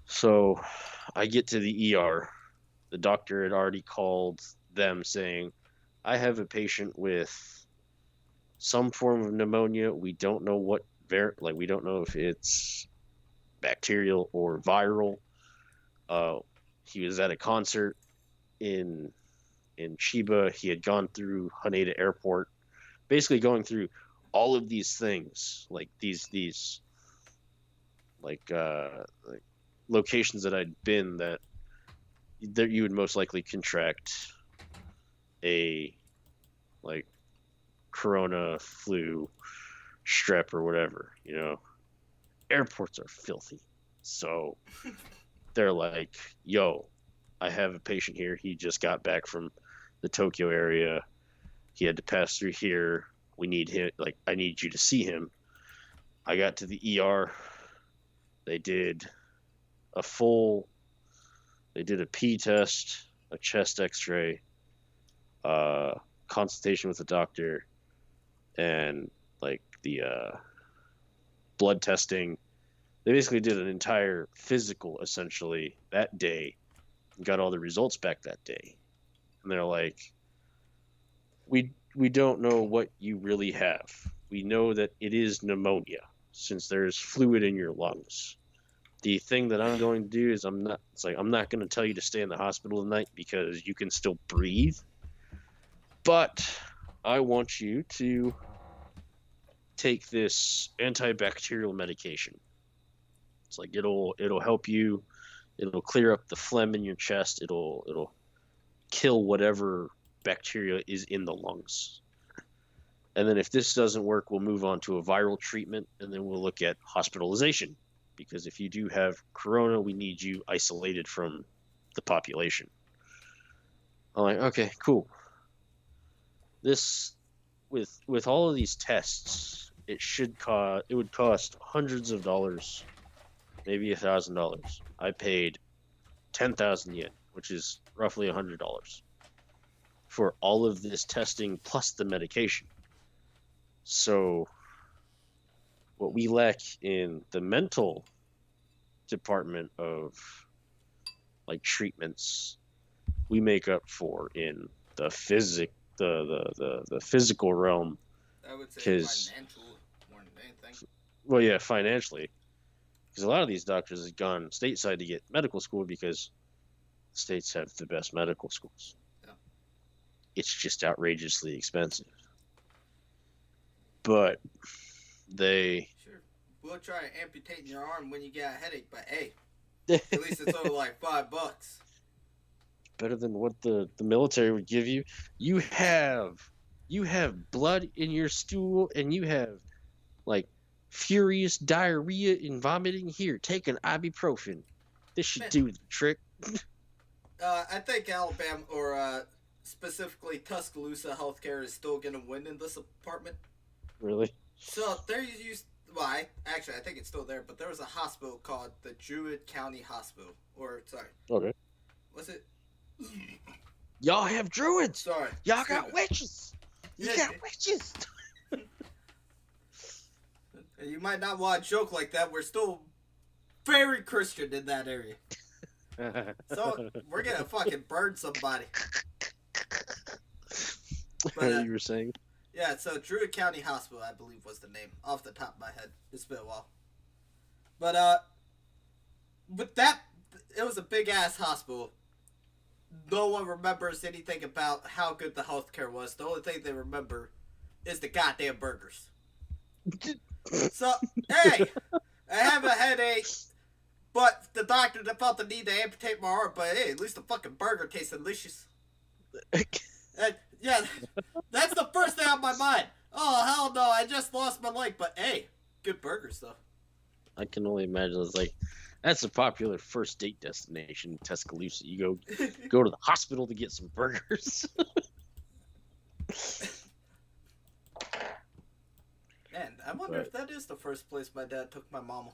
B: So I get to the ER. The doctor had already called them saying, I have a patient with some form of pneumonia. We don't know we don't know if it's bacterial or viral. He was at a concert in Chiba. He had gone through Haneda Airport, basically going through all of these things, like these like locations that I'd been that you would most likely contract a like corona, flu, strep, or whatever. You know, airports are filthy, so they're like, yo, I have a patient here. He just got back from the Tokyo area. He had to pass through here. We need him. Like, I need you to see him. I got to the ER. They did a pee test, a chest x-ray, consultation with the doctor, and like the blood testing. They basically did an entire physical essentially that day and got all the results back that day. And they're like, we don't know what you really have. We know that it is pneumonia since there's fluid in your lungs. The thing that I'm going to do is I'm not going to tell you to stay in the hospital tonight because you can still breathe. But I want you to take this antibacterial medication. It's like it'll help you. It'll clear up the phlegm in your chest. It'll kill whatever bacteria is in the lungs. And then if this doesn't work, we'll move on to a viral treatment, and then we'll look at hospitalization. Because if you do have corona, we need you isolated from the population. I'm like, okay, cool. This, with all of these tests, it would cost hundreds of dollars, maybe $1,000. I paid 10,000 yen, which is roughly $100, for all of this testing plus the medication. So what we lack in the mental department of like treatments, we make up for in the the physical realm.
C: I would say
B: 'Cause-
C: financial more than anything.
B: Well, yeah, financially, because a lot of these doctors have gone stateside to get medical school because states have the best medical schools.
C: Yeah.
B: It's just outrageously expensive. But they
C: Sure. We'll try amputating your arm when you get a headache, but hey, at least it's only like $5.
B: better than what the military would give you. You have blood in your stool, and you have like furious diarrhea and vomiting. Here, take an ibuprofen. This should
C: Man.
B: do the trick.
C: I think Alabama, or specifically Tuscaloosa healthcare, is still gonna win in this apartment.
B: Really?
C: So there used, well, I think it's still there, but there was a hospital called the Druid County Hospital, or sorry,
B: Okay.
C: was it?
B: Y'all have druids.
C: Sorry,
B: Y'all got
C: stupid.
B: witches. You
C: Yeah.
B: got witches.
C: You might not want to joke like that. We're still very Christian in that area, so we're gonna fucking burn somebody. But,
B: you were saying?
C: yeah, so Druid County Hospital, I believe, was the name off the top of my head. It's been a while, but with that, it was a big ass hospital. No one remembers anything about how good the healthcare was. The only thing they remember is the goddamn burgers. So, hey, I have a headache, but the doctor felt the need to amputate my arm, but hey, at least the fucking burger tastes delicious. And, yeah, that's the first thing on my mind. Oh, hell no, I just lost my leg, but hey, good burgers, though.
B: I can only imagine. It's like that's a popular first date destination in Tuscaloosa. You go to the hospital to get some burgers.
C: Man, I wonder if that is the first place my dad took my mama.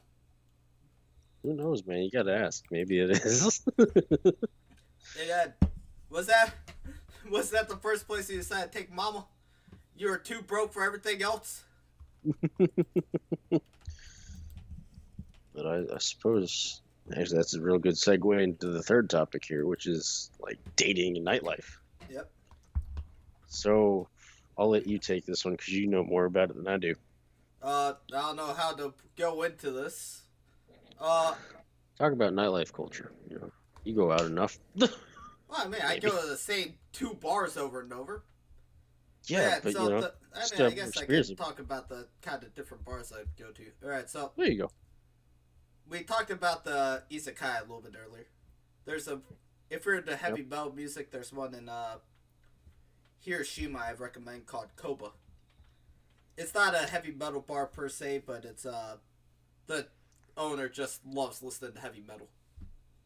B: Who knows, man? You gotta ask. Maybe it is.
C: Hey, Dad, was that the first place you decided to take mama? You were too broke for everything else?
B: But I suppose actually that's a real good segue into the third topic here, which is like dating and nightlife.
C: Yep.
B: So I'll let you take this one because you know more about it than I do.
C: I don't know how to go into this.
B: Talk about nightlife culture. You go out enough.
C: Well, I mean, I go to the same 2 bars over and over.
B: Yeah, but
C: so I
B: still
C: guess I
B: experience
C: can
B: it.
C: talk about the kind of different bars I go to. Alright, so
B: There you go.
C: we talked about the isekai a little bit earlier. If you're into heavy metal music, there's one in Hiroshima I recommend called Koba. It's not a heavy metal bar per se, but it's the owner just loves listening to heavy metal.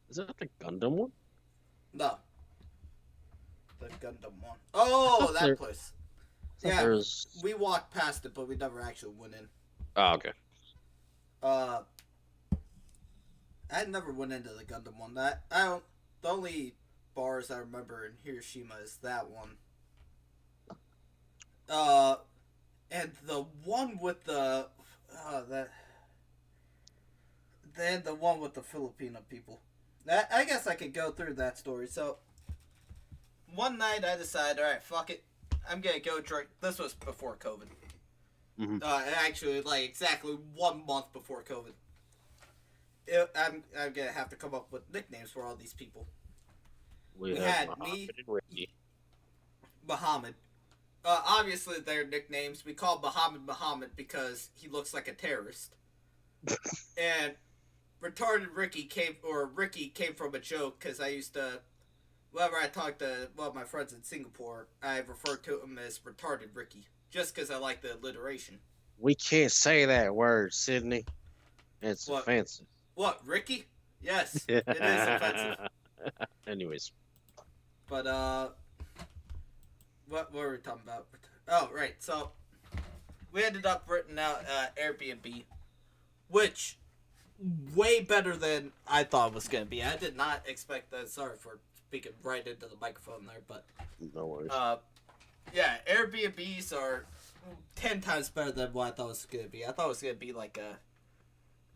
B: Is that the Gundam one?
C: No. The Gundam one. Oh, that place. Yeah,
B: There's...
C: we walked past it, but we never actually went in.
B: Oh, okay.
C: I never went into the Gundam one. The only bars I remember in Hiroshima is that one. And the one with the the one with the Filipino people. I guess I could go through that story. So one night I decided, all right, fuck it, I'm gonna go drink. This was before COVID.
B: Mhm.
C: Actually, like exactly 1 month before COVID. I'm gonna have to come up with nicknames for all these people.
B: We
C: We
B: have
C: had
B: Muhammad
C: me-
B: and Ricky.
C: Muhammad, Obviously, they're nicknames. We call Muhammad because he looks like a terrorist. And retarded Ricky came from a joke because I used to, whenever I talked to one of my friends in Singapore, I referred to him as retarded Ricky, just because I like the alliteration.
B: We can't say that word, Sydney. It's
C: What?
B: offensive.
C: What, Ricky? Yes, it is offensive.
B: Anyways.
C: But, what were we talking about? Oh, right, so, we ended up renting out Airbnb, which, way better than I thought it was going to be. I did not expect that. Sorry for speaking right into the microphone there, but...
B: No worries.
C: Yeah, Airbnbs are 10 times better than what I thought it was going to be. I thought it was going to be like a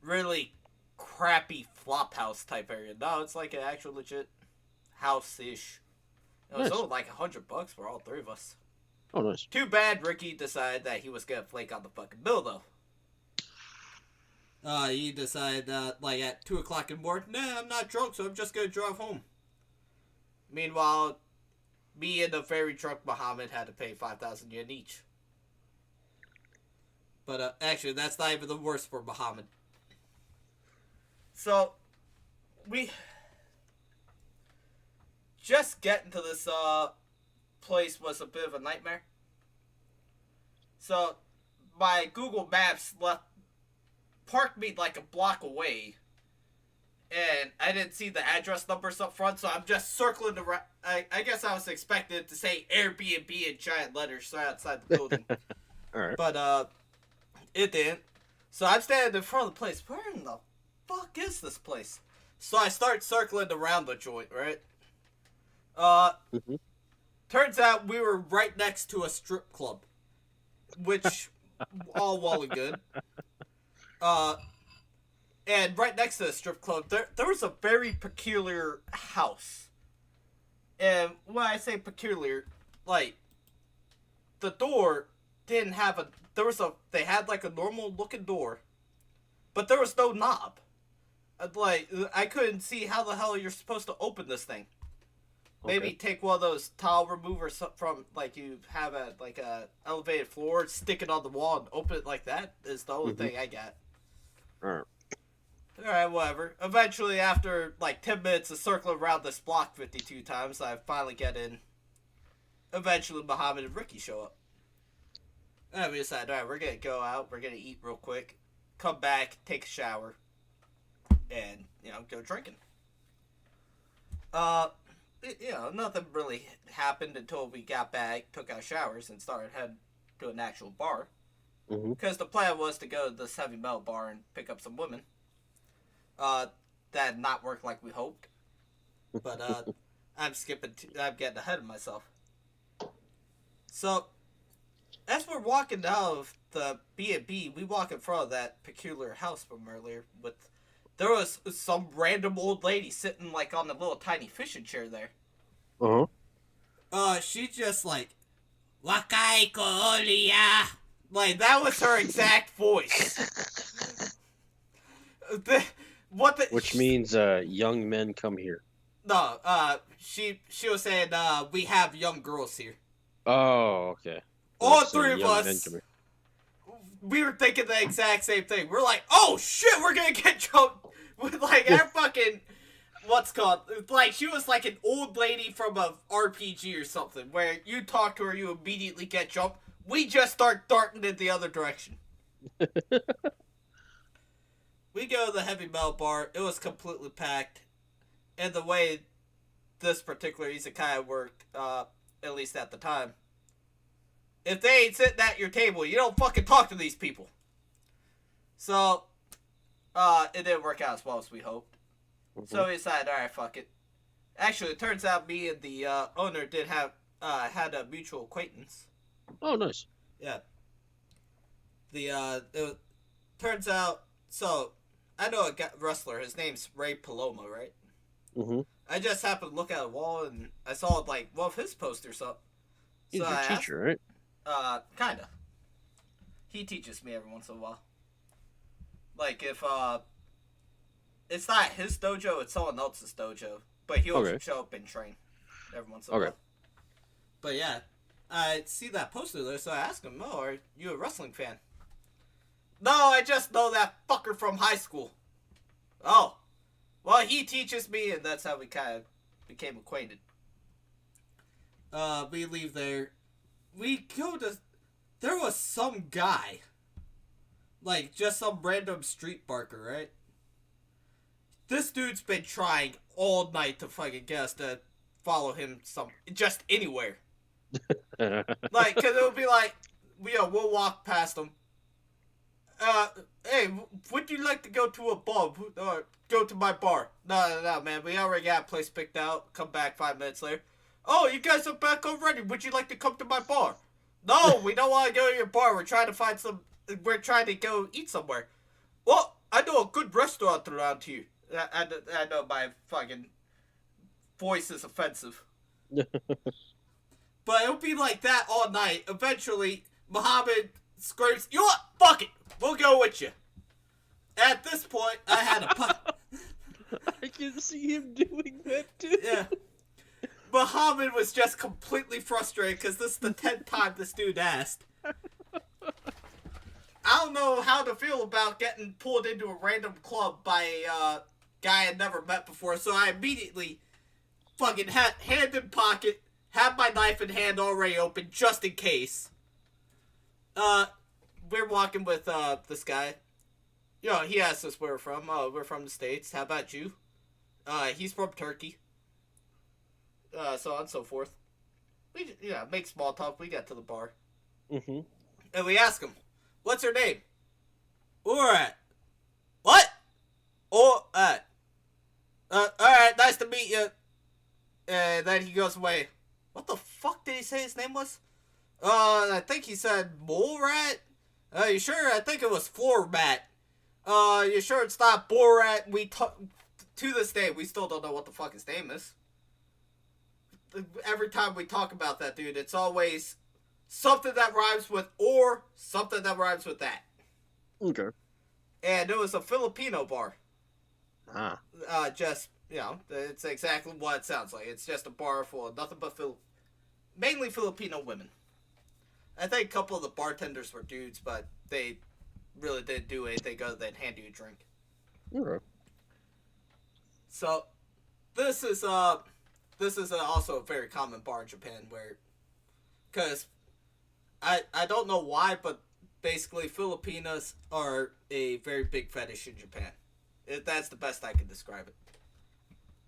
C: really crappy flop house type area. No, it's like an actual legit house-ish. It was
B: Nice.
C: only like $100 for all three of us.
B: Oh, nice.
C: Too bad Ricky decided that he was going to flake on the fucking bill, though. He decided, like, at 2 o'clock in the morning, nah, I'm not drunk, so I'm just going to drive home. Meanwhile, me and the very drunk Muhammad had to pay 5,000 yen each. But, actually, that's not even the worst for Muhammad. So, we... just getting to this, place was a bit of a nightmare. So, my Google Maps parked me like a block away, and I didn't see the address numbers up front, so I'm just circling around. I guess I was expecting it to say Airbnb in giant letters right outside the building.
B: Alright.
C: But, it didn't. So I'm standing in front of the place. Where in the fuck is this place? So I start circling around the joint, right? Turns out we were right next to a strip club, which all well and good. And right next to the strip club, there was a very peculiar house. And when I say peculiar, like, the door didn't have they had like a normal looking door, but there was no knob. Like, I couldn't see how the hell you're supposed to open this thing. Maybe take one of those tile removers from, like, you have at, like, a elevated floor, stick it on the wall, and open it like that is the only thing I got. Alright, whatever. Eventually, after, like, 10 minutes of circling around this block 52 times, I finally get in. Eventually, Muhammad and Ricky show up. And we decide, alright, we're gonna go out, we're gonna eat real quick, come back, take a shower, and, go drinking. Nothing really happened until we got back, took our showers, and started heading to an actual bar. Because the plan was to go to this heavy metal bar and pick up some women. That did not work like we hoped. But, I'm getting ahead of myself. So, as we're walking out of the B&B, we walk in front of that peculiar house from earlier there was some random old lady sitting, like, on the little tiny fishing chair there. She just, like, Wakai Kolia. Like, that was her exact voice.
B: Which means, young men come here.
C: No, she was saying, we have young girls here.
B: Oh, okay.
C: All three of us, we were thinking the exact same thing. We're like, oh shit, we're gonna get jumped with, like, our fucking, like, she was like an old lady from a RPG or something, where you talk to her, you immediately get jumped. We just start darting in the other direction. We go to the heavy metal bar. It was completely packed. And the way this particular izakaya worked, at least at the time, if they ain't sitting at your table, you don't fucking talk to these people. So, it didn't work out as well as we hoped. So we decided, alright, fuck it. Actually, it turns out me and the owner did have had a mutual acquaintance.
B: Oh, nice.
C: Yeah. It turns out, so, I know a wrestler, his name's Ray Paloma, right? I just happened to look at a wall and I saw, like, one of his posters up.
B: He's your teacher, right?
C: Kinda. He teaches me every once in a while. Like, if, it's not his dojo, it's someone else's dojo. But he'll show up and train every once in a while. But yeah.
A: I see that poster there, so I asked him, "Oh, are you a wrestling fan?" "No, I just know that fucker from high school." "Oh, well, he teaches me," and that's how we kind of became acquainted. We leave there. We go to. There was some guy, like just some random street barker, right? This dude's been trying all night to fucking get us to follow him just anywhere. Like, cause it'll be like, we'll walk past him. Hey, would you like to go to a bar? Or go to my bar? No, man. We already got a place picked out. Come back 5 minutes later. "Oh, you guys are back already. Would you like to come to my bar?" "No, we don't want to go to your bar. We're trying to go eat somewhere." "Well, I know a good restaurant around here." I know my fucking voice is offensive. But it'll be like that all night. Eventually, Muhammad screams, "You know what? Fuck it. We'll go with you." At this point, I had a
B: I can see him doing that too.
A: Yeah. Muhammad was just completely frustrated because this is the 10th time this dude asked. I don't know how to feel about getting pulled into a random club by a guy I'd never met before, so I immediately fucking hand in pocket, have my knife in hand already open just in case. We're walking with this guy. He asked us where we're from. We're from the States. How about you? He's from Turkey. So on and so forth. We make small talk. We got to the bar.
B: Mm-hmm.
A: And we ask him, "What's your name?" "Urat." "What?" "Urat." Alright, nice to meet you. And then he goes away. What the fuck did he say his name was? I think he said Morat. You sure? I think it was Floor Mat. You sure it's not Borat? To this day, we still don't know what the fuck his name is. Every time we talk about that dude, it's always something that rhymes with or something that rhymes with that.
B: Okay.
A: And it was a Filipino bar.
B: Ah.
A: It's exactly what it sounds like. It's just a bar full of nothing but mainly Filipino women. I think a couple of the bartenders were dudes, but they really didn't do anything other than hand you a drink.
B: Okay.
A: So, this is also a very common bar in Japan because I don't know why, but basically Filipinos are a very big fetish in Japan. That's the best I can describe it.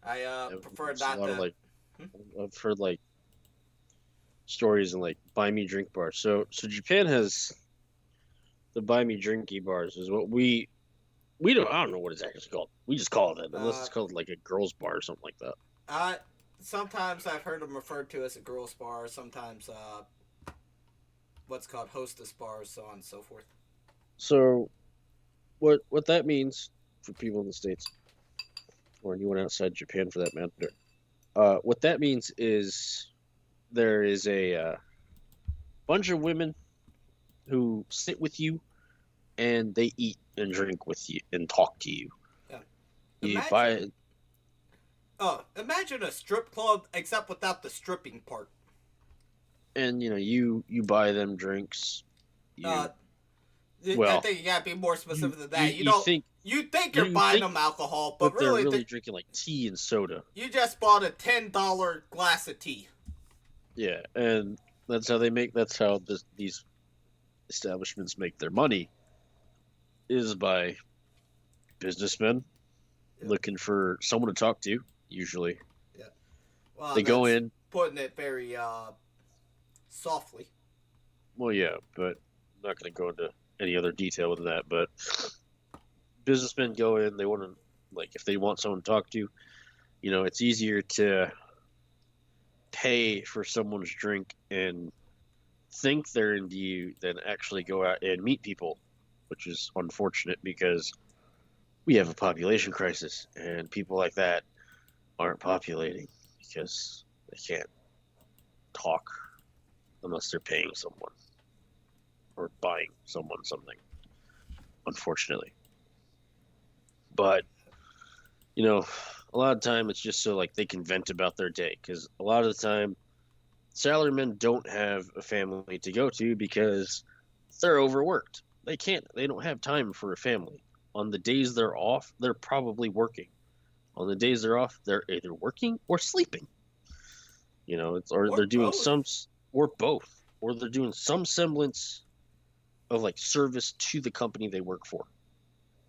A: I prefer not to.
B: I've heard like stories and like buy me drink bars. So Japan has the buy me drinky bars is what I don't know what it's actually called. We just call it that, unless it's called like a girls bar or something like that.
A: Sometimes I've heard them referred to as a girls bar. Sometimes what's called hostess bars, so on and so forth.
B: So what that means for people in the States or anyone outside Japan for that matter, what that means is there is a bunch of women who sit with you and they eat and drink with you and talk to you.
A: Yeah. Imagine a strip club except without the stripping part.
B: And you buy them drinks.
A: I think you gotta be more specific than that. You think you're buying them alcohol, but
B: they're
A: really
B: really drinking like tea and soda.
A: You just bought a $10 glass of tea.
B: Yeah, and that's how these establishments make their money, is by businessmen looking for someone to talk to, usually.
A: Yeah. Well,
B: they go in.
A: Putting it very softly.
B: Well, yeah, but I'm not going to go into any other detail with that, but businessmen go in, they want to, like, if they want someone to talk to, it's easier to pay for someone's drink and think they're into you than actually go out and meet people, which is unfortunate because we have a population crisis and people like that aren't populating because they can't talk unless they're paying someone or buying someone something, unfortunately. But a lot of time it's just so like they can vent about their day, because a lot of the time salarymen don't have a family to go to because they're overworked. They don't have time for a family. On the days they're off, they're probably working. On the days they're off, they're either working or sleeping. Or
C: Or
B: they're doing
C: both.
B: or they're doing some semblance of like service to the company they work for.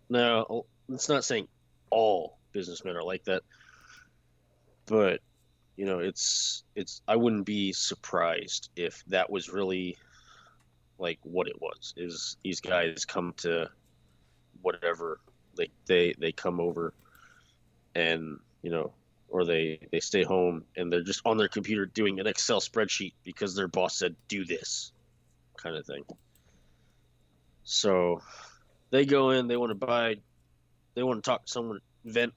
B: Now, it's not saying all businessmen are like that, but it's I wouldn't be surprised if that was really like what it was. Is these guys come to whatever, like they come over and or they stay home and they're just on their computer doing an Excel spreadsheet because their boss said do this kind of thing. So they go in, they want to talk to someone, vent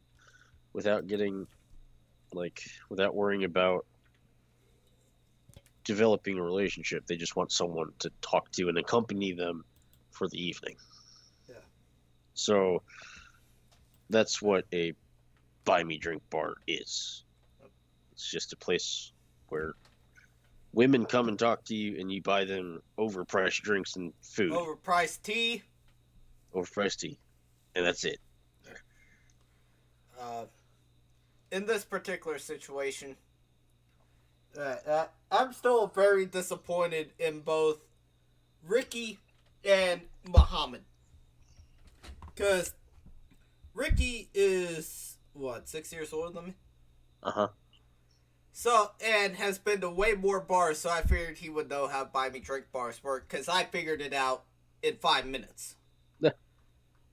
B: without without worrying about developing a relationship. They just want someone to talk to and accompany them for the evening.
C: Yeah.
B: So that's what a buy me drink bar is. It's just a place where women come and talk to you and you buy them overpriced drinks and food.
C: Overpriced tea.
B: Overpriced tea. And that's it.
C: In this particular situation, I'm still very disappointed in both Ricky and Muhammad. Because Ricky is, 6 years older than me?
B: Uh-huh.
C: So, and has been to way more bars, so I figured he would know how buy me drink bars work, because I figured it out in 5 minutes.
B: Yeah.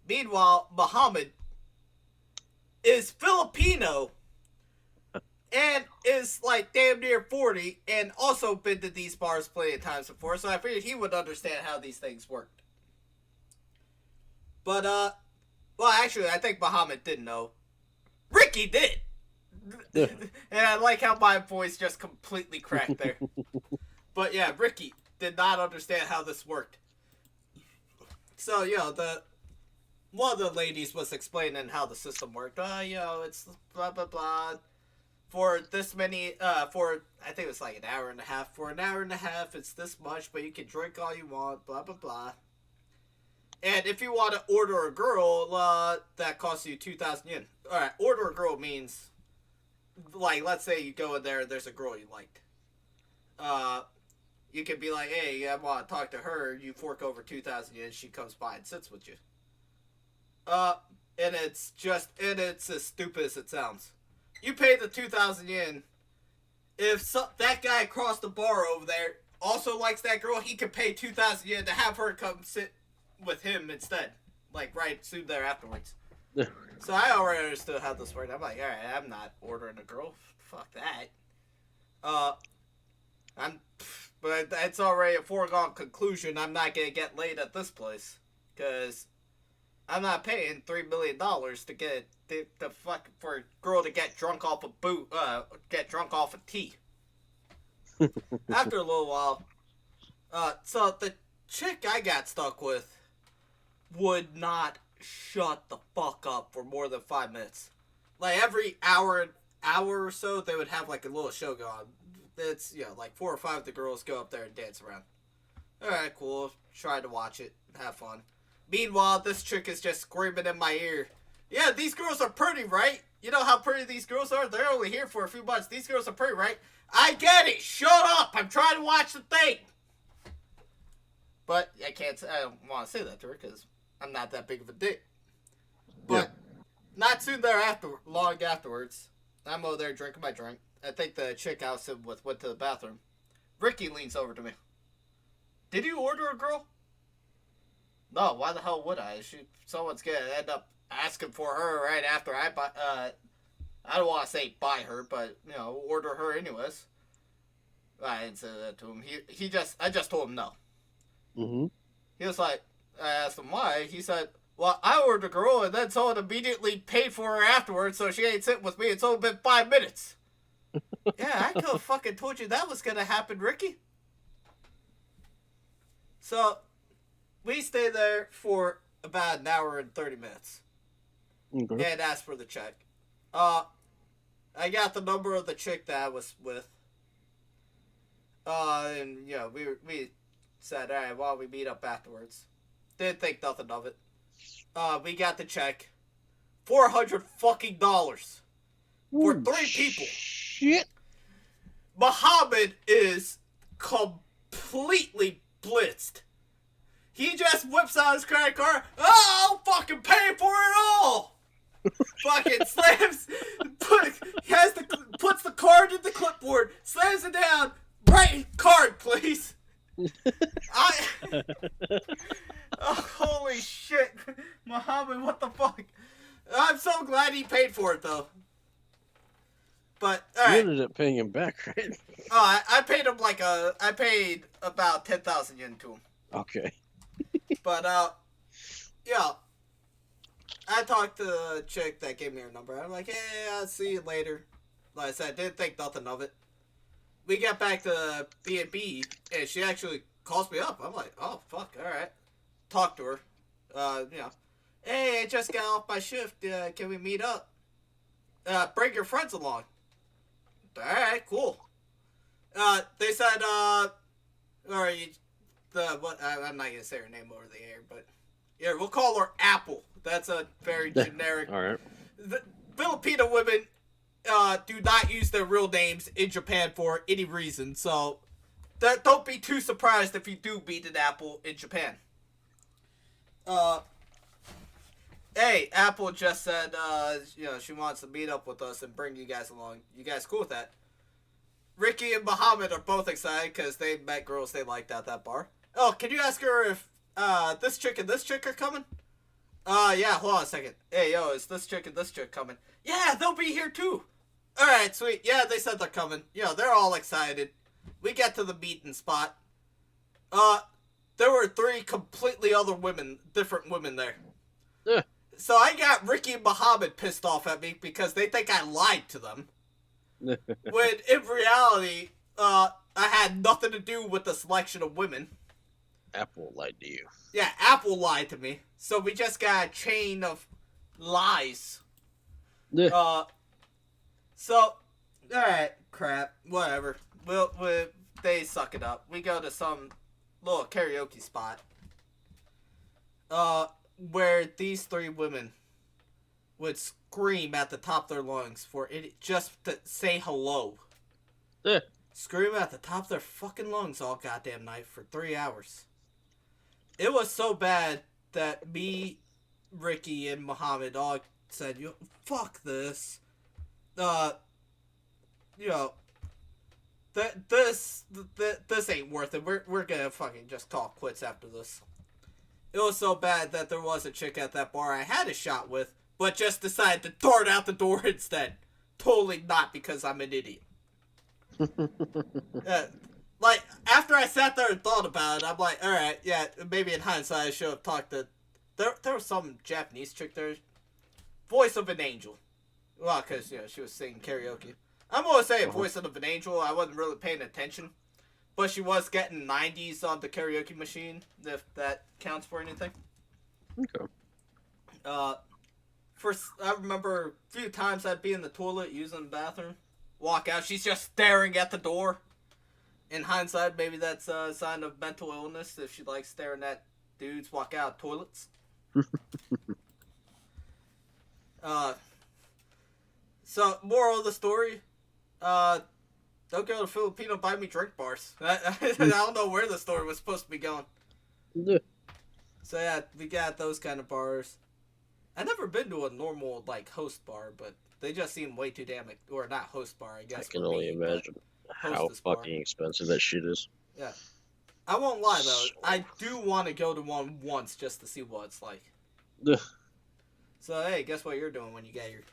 C: Meanwhile, Muhammad is Filipino and is like damn near 40 and also been to these bars plenty of times before, so I figured he would understand how these things worked. But, well, actually, I think Muhammad didn't know. Ricky did!
B: Yeah.
C: And I like how my voice just completely cracked there. But yeah, Ricky did not understand how this worked. So, one of the ladies was explaining how the system worked. It's blah, blah, blah. For this many, I think it was like an hour and a half. For an hour and a half, it's this much, but you can drink all you want, blah, blah, blah. And if you want to order a girl, that costs you 2,000 yen. Alright, order a girl means, like, let's say you go in there and there's a girl you liked. You can be like, hey, I want to talk to her. You fork over 2,000 yen, she comes by and sits with you. And it's as stupid as it sounds. You pay the 2,000 yen. If that guy across the bar over there also likes that girl, he can pay 2,000 yen to have her come sit with him instead. Like, right soon there afterwards. So I already understood how this worked. I'm like, alright, I'm not ordering a girl. Fuck that. But it's already a foregone conclusion I'm not gonna get laid at this place. Because I'm not paying $3 million to get for a girl to get drunk off of tea. After a little while, so the chick I got stuck with would not shut the fuck up for more than 5 minutes. Like every hour or so, they would have like a little show going on. It's like 4 or 5 of the girls go up there and dance around. All right, cool. Try to watch it, have fun. Meanwhile, this chick is just screaming in my ear, yeah, these girls are pretty, right? You know how pretty these girls are? They're only here for a few months. These girls are pretty, right? I get it. Shut up. I'm trying to watch the thing. But I don't want to say that to her because I'm not that big of a dick. But not soon long afterwards, I'm over there drinking my drink. I think the chick I was sitting with went to the bathroom. Ricky leans over to me. Did you order a girl? No, why the hell would I? Someone's gonna end up asking for her right after I buy. I don't want to say buy her, but order her anyways. I didn't say that to him. I just told him no.
B: Mm-hmm.
C: He was like, I asked him why. He said, well, I ordered a girl and then someone immediately paid for her afterwards, so she ain't sitting with me. It's only been 5 minutes. Yeah, I could have fucking told you that was gonna happen, Ricky. So we stayed there for about an hour and 30 minutes.
B: Okay.
C: And asked for the check. I got the number of the chick that I was with.
A: And you know, we said, all right, well, we meet up afterwards. Didn't think nothing of it. We got the check, $400 fucking dollars for
B: Ooh,
A: 3 people.
B: Shit.
A: Muhammad is completely blitzed. He just whips out his credit card. Oh, I'll fucking pay for it all. Fucking slams, puts the card in the clipboard, slams it down. Right card, please. Oh, holy shit, Muhammad! What the fuck? I'm so glad he paid for it though. But all
B: You
A: right.
B: ended up paying him back, right?
A: Oh, I paid him I paid about 10,000 yen to him.
B: Okay.
A: But yeah. I talked to the chick that gave me her number. I'm like, hey, I'll see you later. Like I said, didn't think nothing of it. We get back to B&B, and she actually calls me up. I'm like, oh, fuck, all right. Talk to her. You know, hey, I just got off my shift. Can we meet up? Bring your friends along. All right, cool. They said, or what? I'm not gonna say her name over the air, but yeah, we'll call her Apple. That's a very generic.
B: All right.
A: The Filipino women do not use their real names in Japan for any reason, so don't be too surprised if you do meet an Apple in Japan. Hey, Apple just said, you know, she wants to meet up with us and bring you guys along. You guys cool with that? Ricky and Muhammad are both excited because they met girls they liked at that bar. Oh, can you ask her if this chick and this chick are coming? Yeah, hold on a second. Hey, yo, is this chick and this chick coming? Yeah, they'll be here too. Alright, sweet. Yeah, they said they're coming. Yeah, they're all excited. We get to the meeting spot. There were 3 completely different women there.
B: Yeah.
A: So I got Ricky and Muhammad pissed off at me because they think I lied to them. When in reality, I had nothing to do with the selection of women.
B: Apple lied to you.
A: Yeah, Apple lied to me. So we just got a chain of lies.
B: Yeah.
A: So, alright, crap, whatever. They suck it up. We go to some little karaoke spot. Where these 3 women would scream at the top of their lungs for it just to say hello.
B: Yeah.
A: Scream at the top of their fucking lungs all goddamn night for 3 hours. It was so bad that me, Ricky, and Muhammad all said, "Yo, fuck this. You know, this ain't worth it. We're gonna fucking just call quits after this." It was so bad that there was a chick at that bar I had a shot with, but just decided to dart out the door instead. Totally not because I'm an idiot. Like, after I sat there and thought about it, I'm like, alright, yeah, maybe in hindsight I should have talked to... There was some Japanese chick there. Voice of an angel. Well, because, you know, she was singing karaoke. I'm going to say voice of an angel. I wasn't really paying attention. But she was getting 90s on the karaoke machine, if that counts for anything.
B: Okay.
A: I remember a few times I'd be in the toilet using the bathroom. Walk out, she's just staring at the door. In hindsight, maybe that's a sign of mental illness if she likes staring at dudes walk out of toilets. So, moral of the story, don't go to Filipino buy me drink bars. I don't know where the story was supposed to be going.
B: Yeah.
A: So yeah, we got those kind of bars. I've never been to a normal, like, host bar, but they just seem way too damn... Or not host bar, I guess.
B: I can only imagine how fucking expensive that shit is.
A: Yeah. I won't lie, though. I do want to go to one once just to see what it's like.
B: Yeah.
A: So, hey, guess what you're doing when you get your...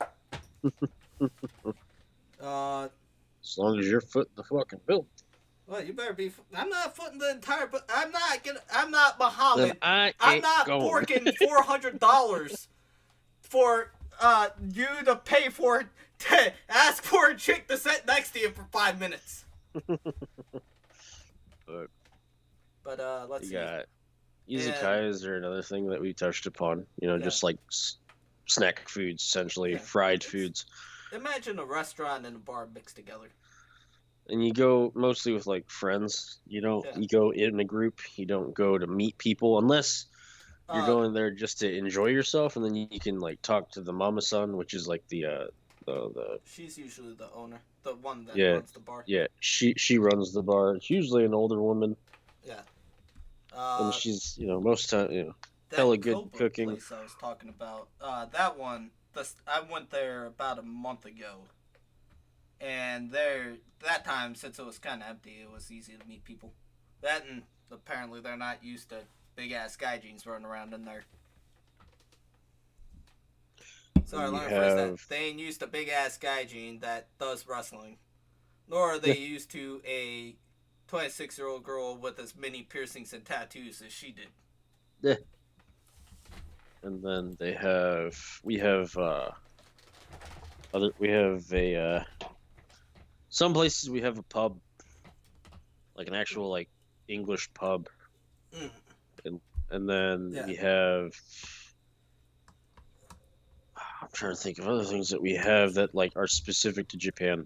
B: As long as you're footing the fucking bill.
A: Well, you better be... I'm not footing the entire... But I'm not Muhammad.
B: Then I
A: I'm
B: ain't
A: not
B: going.
A: forking $400 for you to pay for it to ask for a chick to sit next to you for 5 minutes. But let's see.
B: Yeah. Izakayas are another thing that we touched upon. You know,
A: Yeah.
B: just like snack foods, essentially,
A: Yeah.
B: fried foods.
A: Imagine a restaurant and a bar mixed together.
B: And you go mostly with like friends.
A: Yeah.
B: You go in a group. You don't go to meet people unless you're
A: Uh,
B: going there just to enjoy yourself, and then you can like talk to the mama son, which is like the
A: she's usually the owner, the one that
B: yeah,
A: runs the bar.
B: yeah. She runs the bar. It's usually an older woman,
A: Yeah.
B: and
A: Uh,
B: she's most time hella
A: that
B: good
A: Cobra
B: cooking.
A: place I was talking about. That one. I went there about a month ago, and there that time since it was kind of empty, it was easy to meet people. That and apparently they're not used to big ass guy jeans running around in there. Sorry,
B: And you
A: let me phrase that.
B: have
A: They ain't used to big ass guy gene that does wrestling, nor are they used to a 26-year-old girl with as many piercings and tattoos as she did.
B: yeah. And then we have we have a some places we have a pub, like an actual like English pub,
A: Mm.
B: and then
A: Yeah.
B: we have I'm trying to think of other things that we have that like are specific to Japan.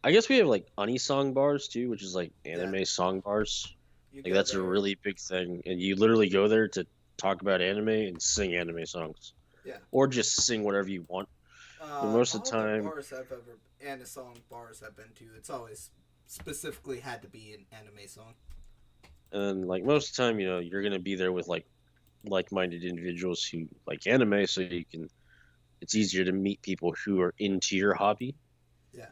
B: I guess we have like unisong bars too, which is like anime song bars.
A: You
B: Like
A: go
B: that's a
A: there.
B: really big thing, and you literally go there to talk about anime and sing anime songs,
A: Yeah.
B: or just sing whatever you want. But most of the
C: All the
B: time,
C: bars I've ever and the song bars I've been to, it's always specifically had to be an anime song.
B: and like most of the time, you're gonna be there with like-minded individuals who like anime, so you can. It's easier to meet people who are into your hobby.
C: Yeah.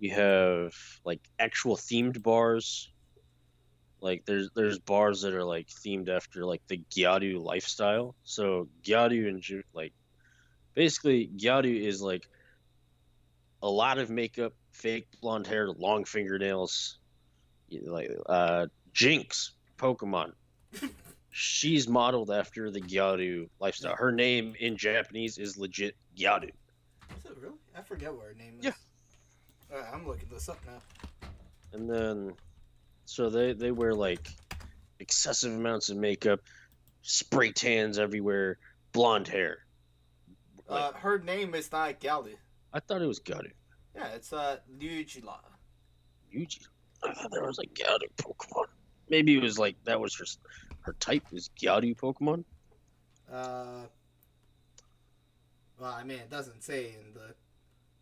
B: We have like actual themed bars. Like there's bars that are like themed after like the Gyaru lifestyle. So Gyaru like basically Gyaru is like a lot of makeup, fake blonde hair, long fingernails, like Jinx Pokemon. She's modeled after the Gyaru lifestyle. Her name in Japanese is legit Gyaru.
C: Is it really? I forget what her name is.
B: Yeah.
C: Alright, I'm looking this up now.
B: And then so they wear like excessive amounts of makeup, spray tans everywhere, blonde hair. Like
A: Her name is not Gali.
B: I thought it was Gyaru.
A: Yeah, it's Ryujila.
B: Yuji. I thought there was like Gyaru Pokemon. Maybe it was like that was her type is Gyaru Pokemon.
C: Well, I mean, it doesn't say in the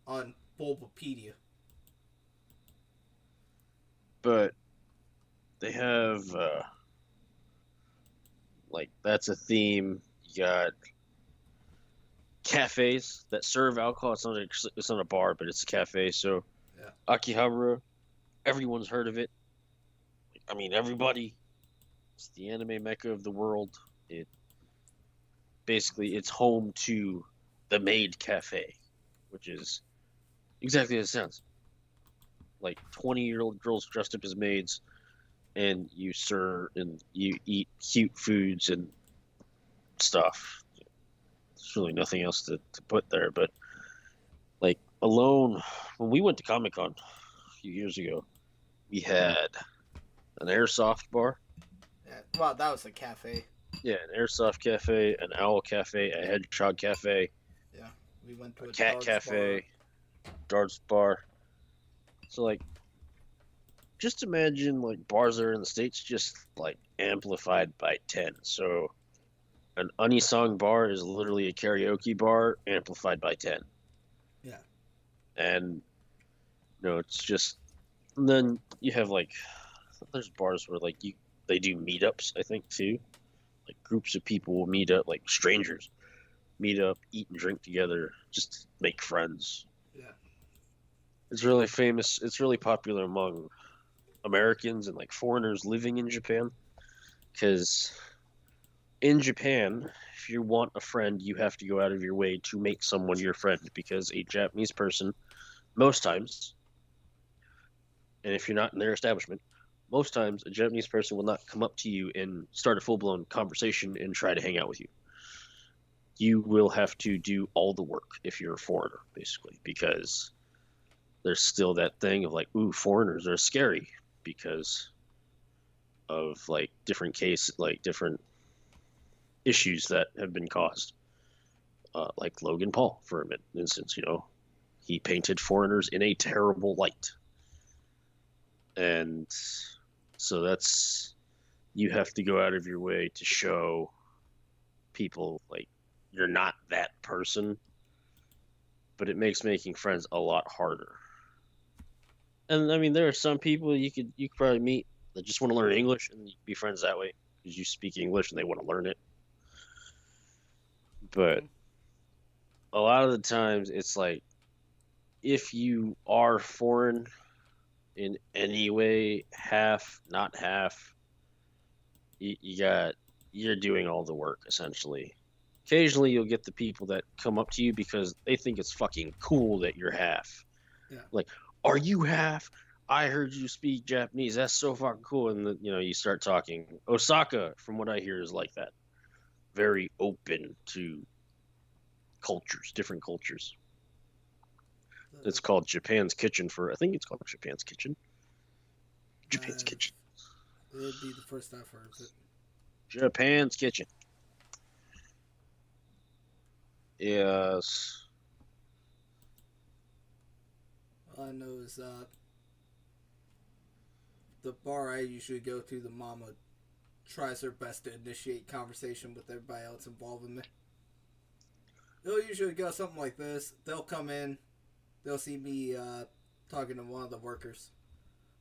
C: on Bulbapedia.
B: But they have like that's a theme. You got cafes that serve alcohol. It's not a bar, but it's a cafe. So
C: Yeah.
B: Akihabara, everyone's heard of it. I mean, everybody. It's the anime mecca of the world. It basically it's home to the Maid Cafe, which is exactly as it sounds. Like 20-year-old girls dressed up as maids, and you serve and you eat cute foods and stuff. There's really nothing else to put there, but like alone, when we went to Comic Con a few years ago, we had an airsoft bar.
A: Yeah, well, that was a cafe.
B: Yeah, an airsoft cafe, an owl cafe, a hedgehog cafe,
A: Yeah, we went to
B: a
A: a
B: cat
A: darts
B: cafe, darts bar. So like, just imagine like bars that are in the States just like amplified by 10. So an unisong bar is literally a karaoke bar amplified by 10.
C: Yeah.
B: And it's just and then you have like there's bars where like they do meetups, I think too. Like groups of people will meet up, like strangers meet up, eat and drink together, just make friends.
C: Yeah.
B: It's really famous. It's really popular among Americans and like foreigners living in Japan because in Japan, if you want a friend, you have to go out of your way to make someone your friend because a Japanese person, most times, and if you're not in their establishment, most times a Japanese person will not come up to you and start a full-blown conversation and try to hang out with you. You will have to do all the work if you're a foreigner, basically, because there's still that thing of like, ooh, foreigners are scary because of like different different issues that have been caused. Like Logan Paul, for instance, he painted foreigners in a terrible light. And so that's, you have to go out of your way to show people like you're not that person, but it makes making friends a lot harder. And I mean, there are some people you could probably meet that just want to learn English, and you can be friends that way because you speak English and they want to learn it. But a lot of the times, it's like if you are foreign in any way, half, not half, you're doing all the work essentially. Occasionally, you'll get the people that come up to you because they think it's fucking cool that you're half.
C: Yeah.
B: Like, are you half? I heard you speak Japanese. That's so fucking cool. And you start talking. Osaka, from what I hear, is like that. Very open to cultures, different cultures. It's called Japan's Kitchen I think it's called Japan's Kitchen. Japan's Kitchen.
C: It'd be the first I've heard of it.
B: Japan's Kitchen. Yes.
C: All I know is the bar I usually go to, the mama tries her best to initiate conversation with everybody else involved in it. They'll usually go something like this. They'll come in, they'll see me talking to one of the workers.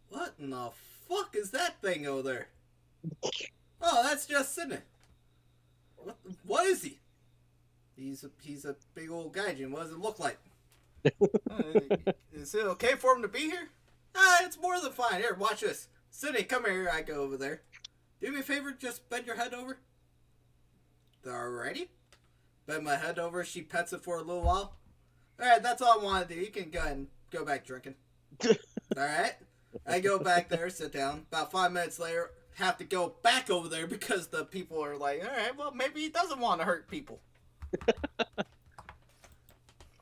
C: What in the fuck is that thing over there? Oh, that's just Sydney. What is he? He's a big old gaijin. What does it look like? Is it okay for him to be here? It's more than fine. Here, watch this. Sydney, come here. I go over there. Do me a favor, just bend your head over. Alrighty. Bend my head over. She pets it for a little while. Alright, that's all I want to do. You can go ahead and go back drinking. Alright. I go back there, sit down. About 5 minutes later, have to go back over there because the people are like, alright, well, maybe he doesn't want to hurt people.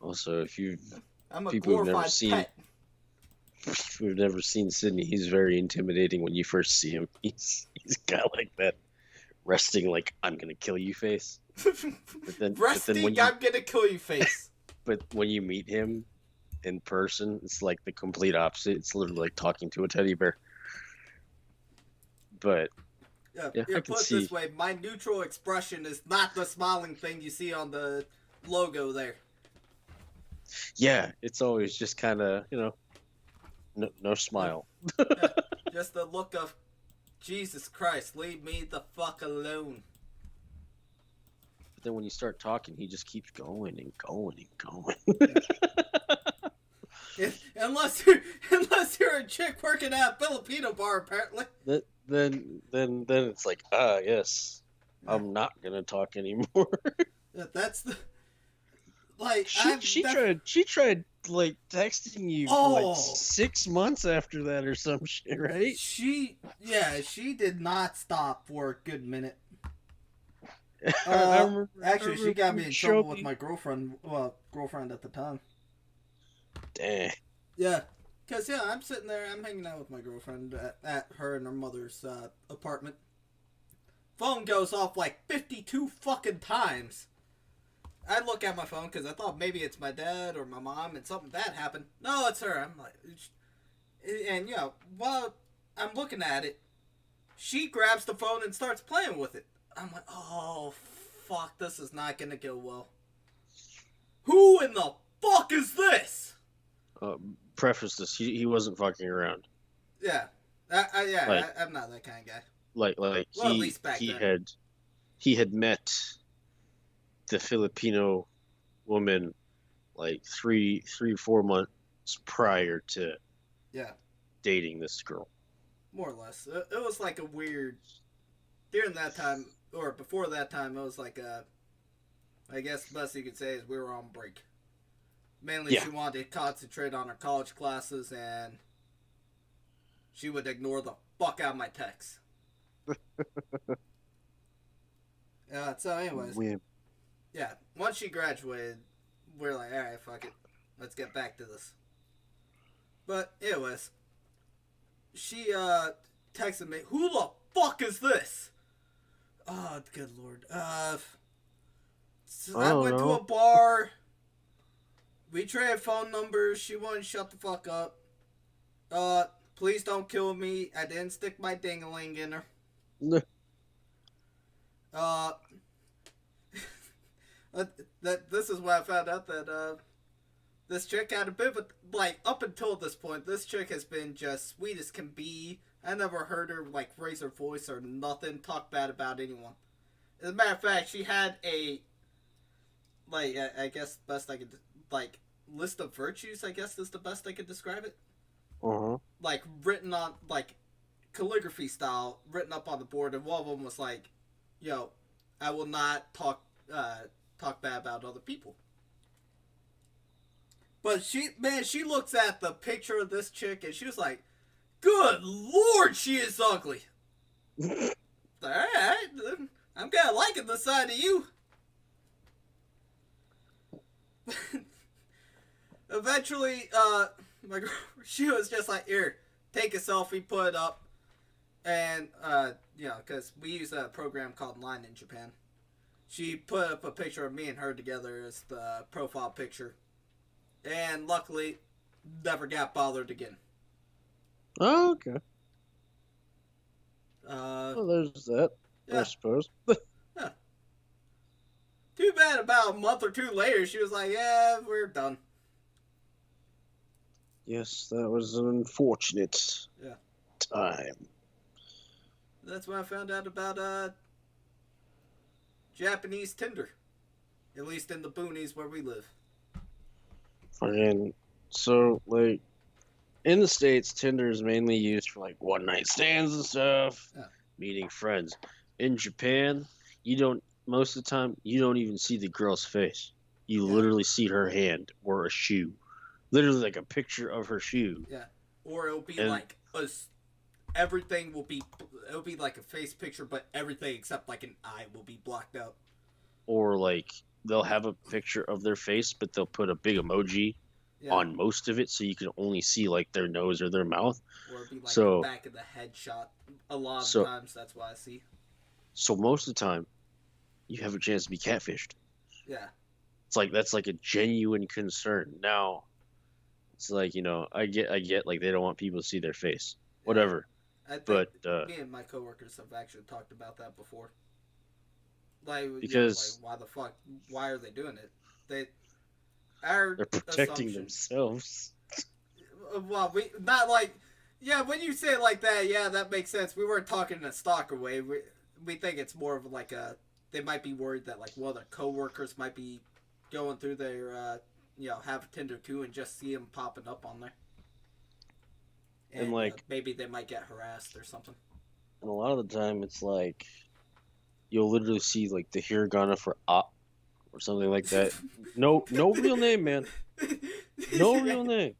B: Also, if
C: I'm a
B: people who've never
C: glorified
B: seen
C: pet.
B: we've never seen Sydney, he's very intimidating when you first see him. He's got like that resting, like, I'm gonna kill you face.
C: Resting, I'm gonna kill you face.
B: But when you meet him in person, it's like the complete opposite. It's literally like talking to a teddy bear. But yeah, I can
C: put it
B: see.
C: this way, my neutral expression is not the smiling thing you see on the logo there.
B: Yeah, it's always just kind of, no smile.
C: Just the look of, Jesus Christ, leave me the fuck alone.
B: But then when you start talking, he just keeps going and going and going.
C: Unless you're a chick working at a Filipino bar, apparently.
B: Then it's like, yes, I'm not gonna talk anymore.
C: That's the like.
B: She tried like texting you for like 6 months after that or some shit, right?
C: She did not stop for a good minute. Actually, she got me in trouble with my girlfriend. Well, girlfriend at the time.
B: Dang.
C: Yeah, because I'm sitting there, I'm hanging out with my girlfriend at her and her mother's apartment. Phone goes off like 52 fucking times. I look at my phone because I thought maybe it's my dad or my mom and something bad happened. No, it's her. I'm like, and while I'm looking at it, she grabs the phone and starts playing with it. I'm like, oh fuck, this is not gonna go well. Who in the fuck is this?
B: Preface this: he wasn't fucking around.
C: Yeah, I'm not that kind of guy.
B: Like
C: well, at least back then.
B: He had met the Filipino woman like 4 months prior to dating this girl.
C: More or less, it was like a weird. During that time, or before that time, it was like I guess the best you could say is we were on break. Mainly, she wanted to concentrate on her college classes, and she would ignore the fuck out of my texts. So anyways, once she graduated, we're like, alright, fuck it. Let's get back to this. But anyways, she texted me, who the fuck is this? Oh, good lord. So I went to a bar. We traded phone numbers. She wouldn't shut the fuck up. Please don't kill me. I didn't stick my ding-a-ling in her. This is why I found out that this chick had a bit of like, up until this point, this chick has been just sweet as can be. I never heard her like raise her voice or nothing, talk bad about anyone. As a matter of fact, she had a like I guess best I could like list of virtues. I guess is the best I could describe it. Like written on like calligraphy style, written up on the board, and one of them was like, "Yo, I will not talk bad about other people." But she looks at the picture of this chick and she was like, "Good Lord, she is ugly." Alright, I'm kinda liking the side of you. Eventually, my girl, she was just like, "Here, take a selfie, put it up." And, because we use a program called Line in Japan. She put up a picture of me and her together as the profile picture. And luckily, never got bothered again.
B: Oh, okay.
C: Well,
B: there's that, yeah. I suppose.
C: Yeah. Too bad about a month or two later, she was like, "Yeah, we're done."
B: Yes, that was an unfortunate time.
C: That's when I found out about Japanese Tinder. At least in the boonies where we live.
B: And so, like, in the States, Tinder is mainly used for, like, one-night stands and stuff, meeting friends. In Japan, most of the time, you don't even see the girl's face. You literally see her hand or a shoe. Literally, like, a picture of her shoe.
C: Yeah. Or it'll be like, everything will be, it'll be like a face picture, but everything except, like, an eye will be blocked out.
B: Or, like, they'll have a picture of their face, but they'll put a big emoji on most of it, so you can only see like their nose or their mouth.
C: Or it'd be like the back of the head shot. A lot of times, that's what I see.
B: So most of the time, you have a chance to be catfished.
C: Yeah.
B: It's like that's like a genuine concern. Now, it's like I get like they don't want people to see their face, whatever.
C: I think me and my coworkers have actually talked about that before. Like,
B: because
C: why are they doing it?
B: They're protecting themselves.
C: Well, when you say it like that, that makes sense. We weren't talking in a stalker way. We think it's more of like they might be worried that like their coworkers might be going through their have Tinder too and just see them popping up on there. And like maybe they might get harassed or something.
B: And a lot of the time, it's like you'll literally see like the hiragana for op or something like that. No real name, man. No real name.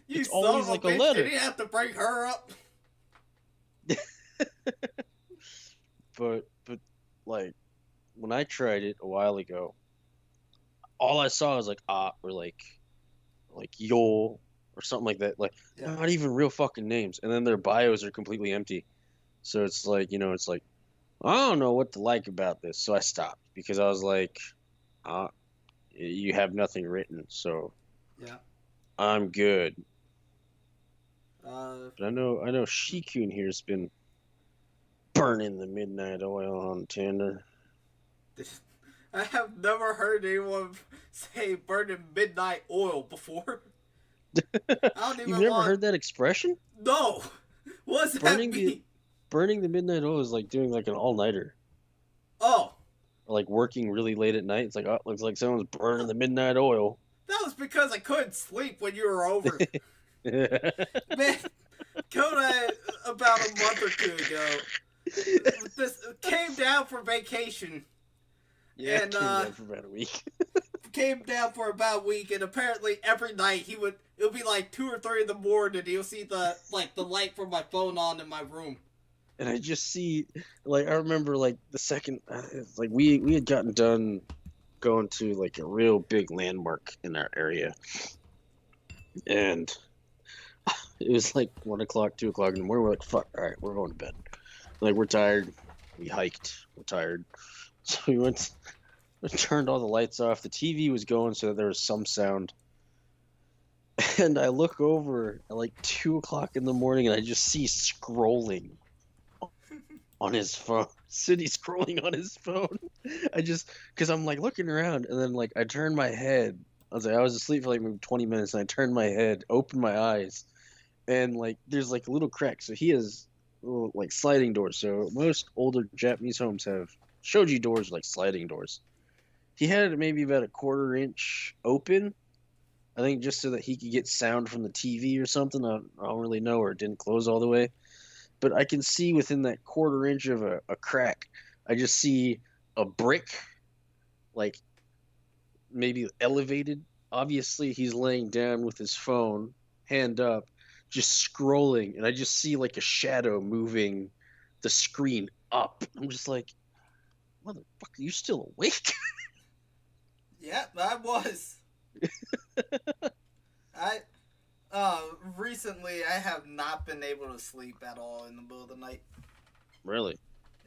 B: It's always like a letter.
C: Did he have to bring her up?
B: But like when I tried it a while ago, all I saw was like or like Yol or something like that. Like not even real fucking names. And then their bios are completely empty. So it's like, it's like I don't know what to like about this. So I stopped because I was like, you have nothing written, so I'm good. But I know Shikun here's been burning the midnight oil on Tinder.
C: I have never heard anyone say burning midnight oil before.
B: You've never heard that expression?
C: No. What's that mean?
B: Burning the midnight oil is like doing like an all-nighter.
C: Oh.
B: Or like working really late at night. It's like, it looks like someone's burning the midnight oil.
C: That was because I couldn't sleep when you were over. Man, Koda, about a month or two ago, came down for vacation.
B: Yeah, and, came down for about a week.
C: Came down for about a week, and apparently every night it would be like 2 or 3 in the morning, and you'll see the light from my phone on in my room.
B: And I just see, like, I remember, like, the second, like, we had gotten done going to, like, a real big landmark in our area. And it was, like, 1 o'clock, 2 o'clock in the morning. We're like, fuck, all right, we're going to bed. Like, we're tired. We hiked. We're tired. So we turned all the lights off. The TV was going so that there was some sound. And I look over at like 2 o'clock in the morning, and I just see scrolling on his phone. City scrolling on his phone. Because I'm like looking around, and then like I turn my head. I was asleep for like maybe 20 minutes, and I turned my head, opened my eyes, and like there's like a little crack. So he has little, like sliding doors. So most older Japanese homes have shoji doors, like sliding doors. He had it maybe about a quarter inch open. I think just so that he could get sound from the TV or something. I don't really know, or it didn't close all the way. But I can see within that quarter inch of a crack, I just see a brick, like maybe elevated. Obviously, he's laying down with his phone, hand up, just scrolling, and I just see like a shadow moving the screen up. I'm just like, motherfucker, you still awake?
C: Yeah, I was. I recently I have not been able to sleep at all in the middle of the night.
B: Really?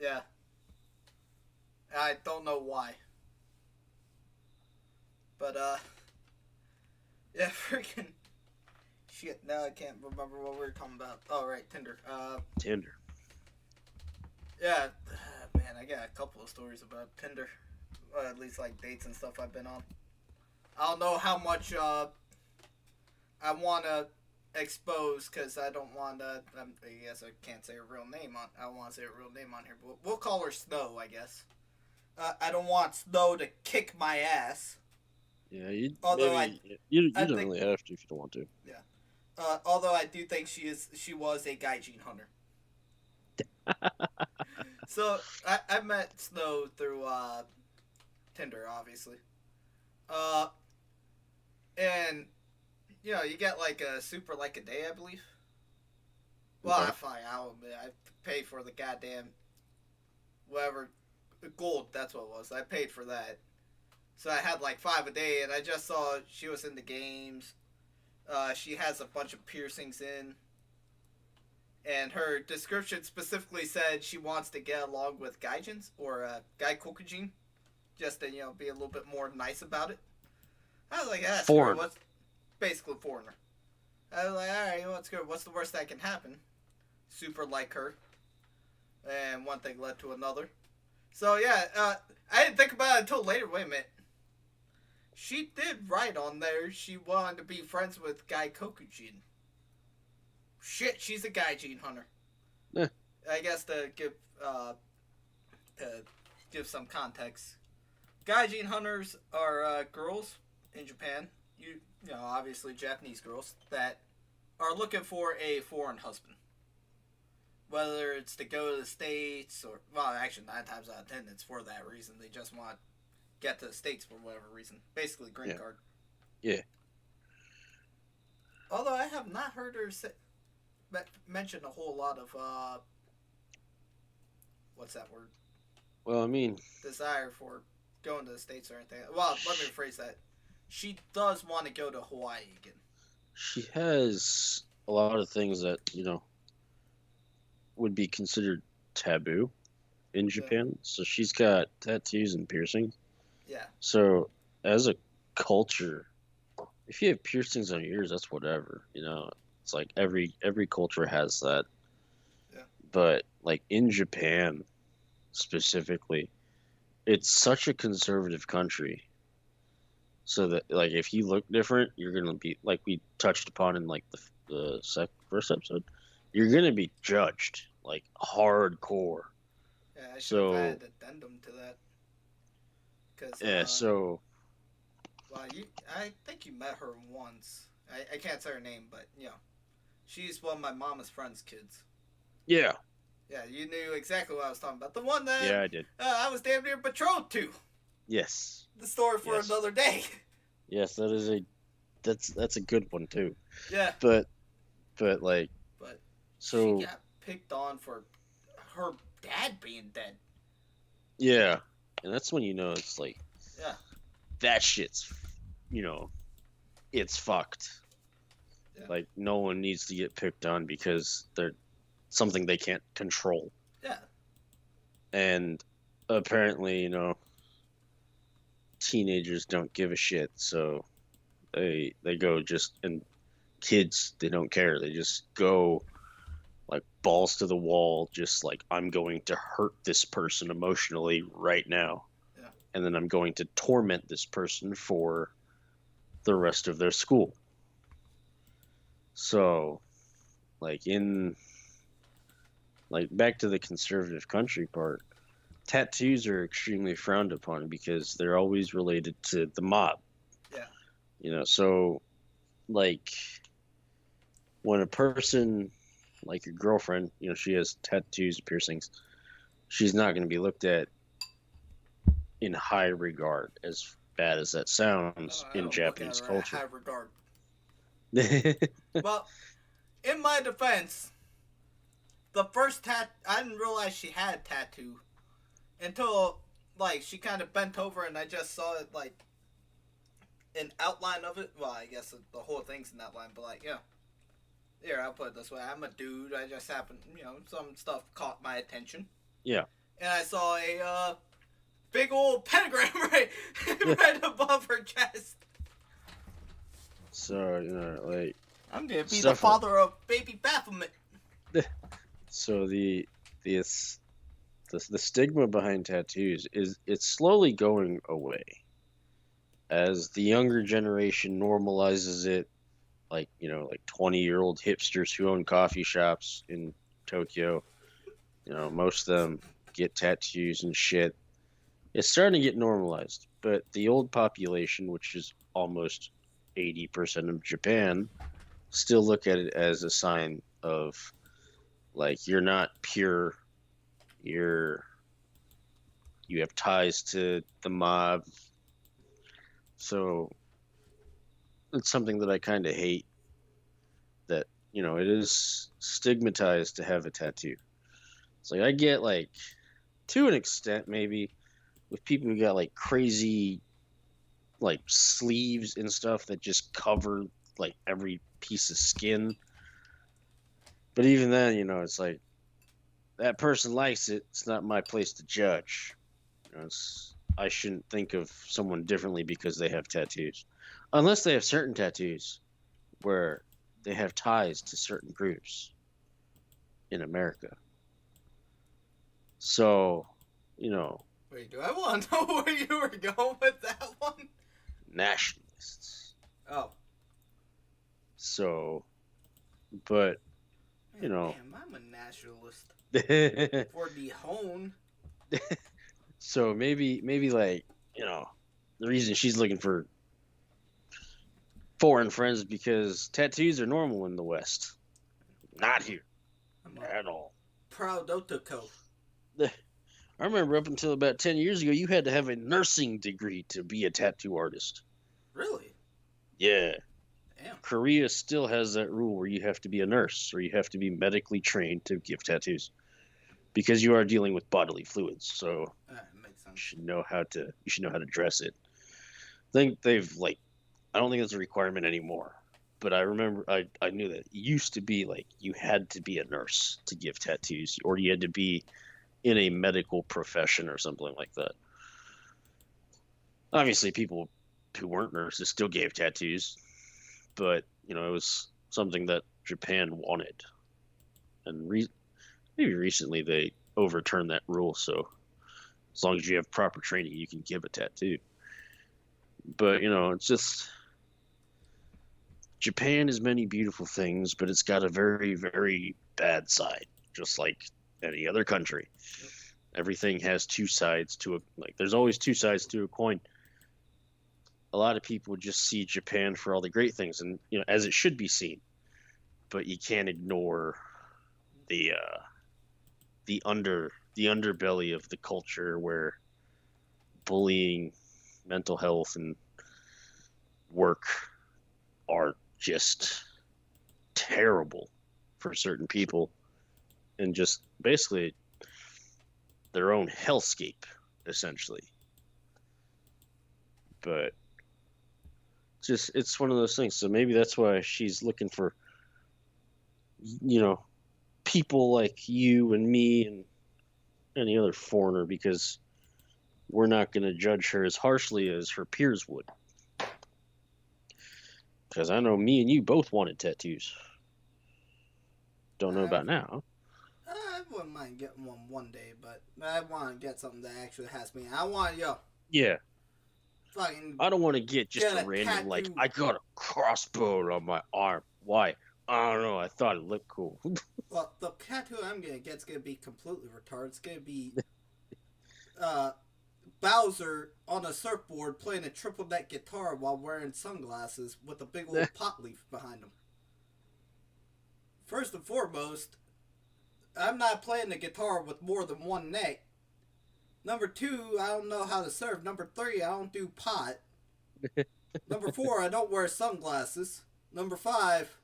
C: Yeah. I don't know why. But yeah, freaking shit. Now I can't remember what we were talking about. Oh right, Tinder.
B: Tinder.
C: Yeah, man, I got a couple of stories about Tinder. At least like dates and stuff I've been on. I don't know how much I want to expose because I don't want to. I guess I can't say her real name on. I don't want to say her real name on here, but we'll call her Snow, I guess. I don't want Snow to kick my ass.
B: Yeah,
C: you
B: don't really have to if you don't want to.
C: Yeah. Although I do think she was a gaijin hunter. So I met Snow through Tinder, obviously. And you know, you get like a super like a day, I believe. Well,
B: Okay.
C: fine. I pay for the goddamn whatever gold. That's what it was. I paid for that. So I had like 5 a day, and I just saw she was in the games. She has a bunch of piercings in, and her description specifically said she wants to get along with gaijins or gaikokujin, just to be a little bit more nice about it. I was like, yeah, that's
B: Foreign.
C: What's basically foreigner. I was like, all right, what's good? What's the worst that can happen? Super like her, and one thing led to another. So yeah, I didn't think about it until later. Wait a minute. She did write on there she wanted to be friends with Guy Kokujin. Shit, she's a Gaijin hunter.
B: Yeah.
C: I guess to give some context, Gaijin hunters are girls in Japan. You know, obviously Japanese girls that are looking for a foreign husband. Whether it's to go to the States or, well, actually 9 times out of 10 it's for that reason. They just want to get to the States for whatever reason. Basically, green card.
B: Yeah.
C: Although I have not heard her mention a whole lot of, what's that word?
B: Well, I mean,
C: desire for going to the States or anything. Well, let me rephrase that. She does want to go to Hawaii again.
B: she has a lot of things that, would be considered taboo in Japan. So she's got tattoos and piercings.
C: Yeah.
B: So as a culture, if you have piercings on your ears, that's whatever. It's like every culture has that.
C: Yeah.
B: But like in Japan specifically, it's such a conservative country. So that like if you look different, you're gonna be like we touched upon in like the first episode. You're gonna be judged like hardcore.
C: Yeah, I should have had an addendum to that.
B: So.
C: Well, I think you met her once. I can't say her name, but she's one of my mama's friend's kids.
B: Yeah.
C: Yeah, you knew exactly what I was talking about. The one that
B: I did.
C: I was damn near betrothed to.
B: Yes.
C: The story for another day.
B: Yes, that's a good one too.
C: Yeah.
B: But
C: she got picked on for her dad being dead.
B: Yeah. And that's when it's like that shit's it's fucked. Yeah. Like no one needs to get picked on because they're something they can't control.
C: Yeah.
B: And apparently, teenagers don't give a shit, so they go just and kids, they don't care. They just go like balls to the wall, just like, I'm going to hurt this person emotionally right now.
C: Yeah.
B: And then I'm going to torment this person for the rest of their school. So, like back to the conservative country part, tattoos are extremely frowned upon because they're always related to the mob.
C: Yeah.
B: So like when a person like your girlfriend, she has tattoos, piercings, she's not going to be looked at in high regard, as bad as that sounds
C: I
B: in
C: don't
B: Japanese
C: look at her in
B: culture.
C: high regard. Well, in my defense, the first I didn't realize she had a tattoo until like she kind of bent over and I just saw it like an outline of it. Well, I guess the whole thing's an outline, but like, yeah. Here, I'll put it this way. I'm a dude. I just happened, some stuff caught my attention.
B: Yeah.
C: And I saw a big old pentagram right above her chest.
B: So, like...
C: I'm going to be the father of baby Baphomet.
B: So the stigma behind tattoos it's slowly going away as the younger generation normalizes it. Like 20-year-old hipsters who own coffee shops in Tokyo, most of them get tattoos and shit. It's starting to get normalized, but the old population, which is almost 80% of Japan, still look at it as a sign of like, you're not pure, you have ties to the mob. So it's something that I kind of hate, that it is stigmatized to have a tattoo. It's like, I get like, to an extent maybe, with people who got like crazy like sleeves and stuff that just cover like every piece of skin. But even then, it's like, that person likes it. It's not my place to judge. I shouldn't think of someone differently because they have tattoos. Unless they have certain tattoos where they have ties to certain groups in America. So,
C: Wait, do I want to know where you were going with that one?
B: Nationalists.
C: Oh.
B: So, but,
C: Damn, I'm a nationalist. For the hone.
B: So maybe like, the reason she's looking for foreign friends is because tattoos are normal in the West. Not here. At all.
C: Proud otoko.
B: I remember up until about 10 years ago, you had to have a nursing degree to be a tattoo artist.
C: Really?
B: Yeah.
C: Damn.
B: Korea still has that rule where you have to be a nurse or you have to be medically trained to give tattoos, because you are dealing with bodily fluids. So
C: makes sense.
B: you should know how to dress it. I think I don't think that's a requirement anymore, but I remember I knew that it used to be like you had to be a nurse to give tattoos, or you had to be in a medical profession or something like that. Obviously, people who weren't nurses still gave tattoos, but it was something that Japan wanted, and maybe recently they overturned that rule. So as long as you have proper training, you can give a tattoo. But it's just, Japan has many beautiful things, but it's got a very, very bad side, just like any other country. Yep. Everything has two sides to it. Like, there's always two sides to a coin. A lot of people just see Japan for all the great things, and as it should be seen. But you can't ignore the underbelly of the culture, where bullying, mental health, and work are just terrible for certain people, and just basically their own hellscape, essentially. But it's one of those things. So maybe that's why she's looking for, people like you and me and any other foreigner, because we're not going to judge her as harshly as her peers would. Because I know me and you both wanted tattoos. Don't know about now.
C: I wouldn't mind getting one day, but I want to get something that actually has me. I want,
B: Yeah.
C: fucking
B: I don't want to get just
C: get
B: a random, like,
C: tattoo.
B: I got a crossbow on my arm. Why? I don't know. I thought it looked cool.
C: Well, the tattoo I'm gonna get's gonna be completely retarded. It's gonna be Bowser on a surfboard playing a triple neck guitar while wearing sunglasses with a big old pot leaf behind him. First and foremost, I'm not playing the guitar with more than one neck. Number 2, I don't know how to surf. Number 3, I don't do pot. Number 4, I don't wear sunglasses. Number 5,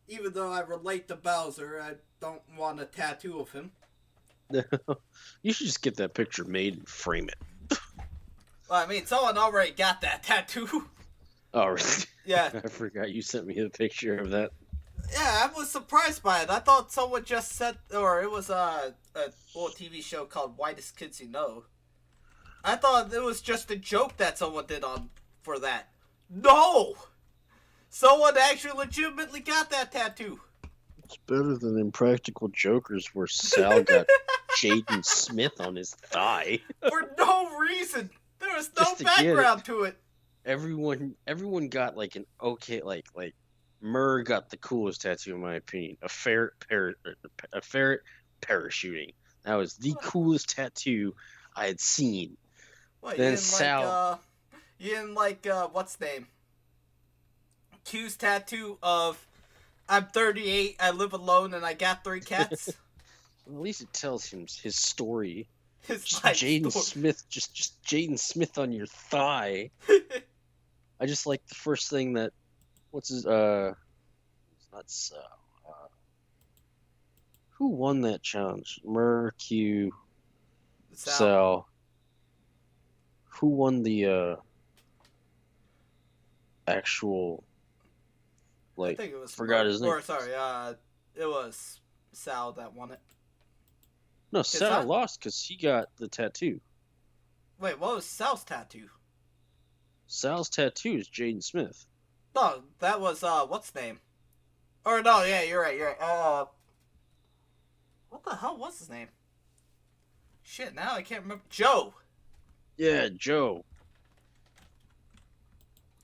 C: even though I relate to Bowser, I don't want a tattoo of him.
B: You should just get that picture made and frame it.
A: Well, I mean, someone already got that tattoo.
B: Oh, really?
A: Yeah.
B: I forgot you sent me the picture of that.
A: Yeah, I was surprised by it. I thought someone just said, or it was a old TV show called Whitest Kids You Know. I thought it was just a joke that someone did on for that. No! Someone actually legitimately got that tattoo.
B: It's better than Impractical Jokers where Sal got Jaden Smith on his thigh.
A: For no reason. There was no
B: Just to
A: background to it.
B: Everyone got like an okay, like Murr got the coolest tattoo in my opinion. A ferret parachuting. That was the coolest tattoo I had seen.
A: What,
B: Then
A: you didn't like, what's the name? Q's tattoo of, I'm 38, I live alone, and I got 3 cats.
B: Well, at least it tells him his story.
A: His
B: Just
A: life
B: Jaden
A: story.
B: Smith, just Jaden Smith on your thigh. I just like the first thing that, what's his, it's not Sal. Who won that challenge? Murr, Q, Sal. Who won the actual?
A: I think it was
B: forgot his name.
A: Or sorry, it was Sal that won it.
B: No, Sal lost because he got the tattoo.
A: Wait, what was Sal's tattoo?
B: Sal's tattoo is Jaden Smith.
A: No, that was what's the name? Or no, yeah, you're right. What the hell was his name? Shit, now I can't remember. Joe.
B: Yeah, Joe.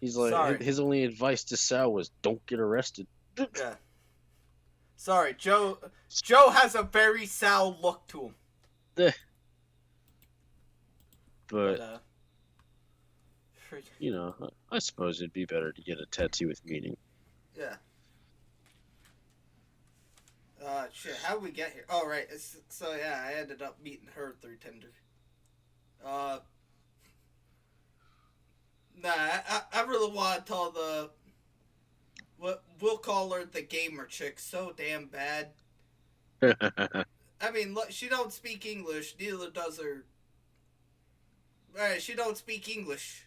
B: He's like,
A: Sorry.
B: his only advice to Sal was, "Don't get arrested."
A: Yeah. Sorry, Joe. Joe has a very Sal look to him.
B: But you know, I suppose it'd be better to get a tattoo with meaning.
A: Yeah. Shit, how'd we get here? Oh, right. So, yeah, I ended up meeting her through Tinder. I really want to tell we'll call her the gamer chick so damn bad. I mean, look, she don't speak English, neither does her. Alright, she don't speak English.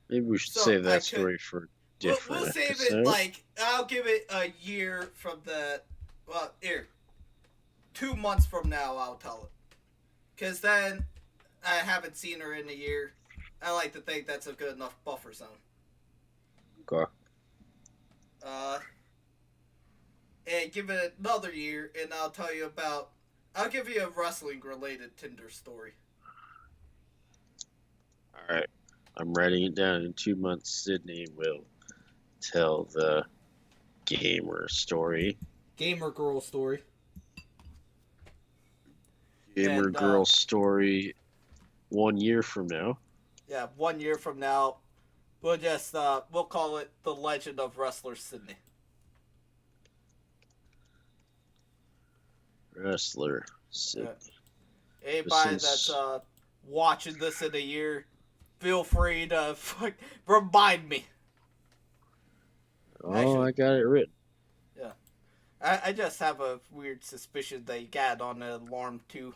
B: Maybe we should save that story for a different
A: We'll save
B: episode.
A: it, like, I'll give it a year from the, well, here, 2 months from now I'll tell it. Because then I haven't seen her in a year. I like to think that's a good enough buffer zone.
B: Okay.
A: And give it another year, and I'll give you a wrestling-related Tinder story.
B: Alright. I'm writing it down. In 2 months, Sydney will tell the gamer story.
C: Gamer girl story.
B: Gamer girl story 1 year from now.
A: Yeah, 1 year from now, we'll just, we'll call it The Legend of Wrestler Sydney.
B: Wrestler Sydney.
A: Yeah. Anybody that's, watching this in a year, feel free to remind me.
B: Oh,
A: Actually,
B: I got it written.
A: Yeah. I just have a weird suspicion that you got it on the alarm, too.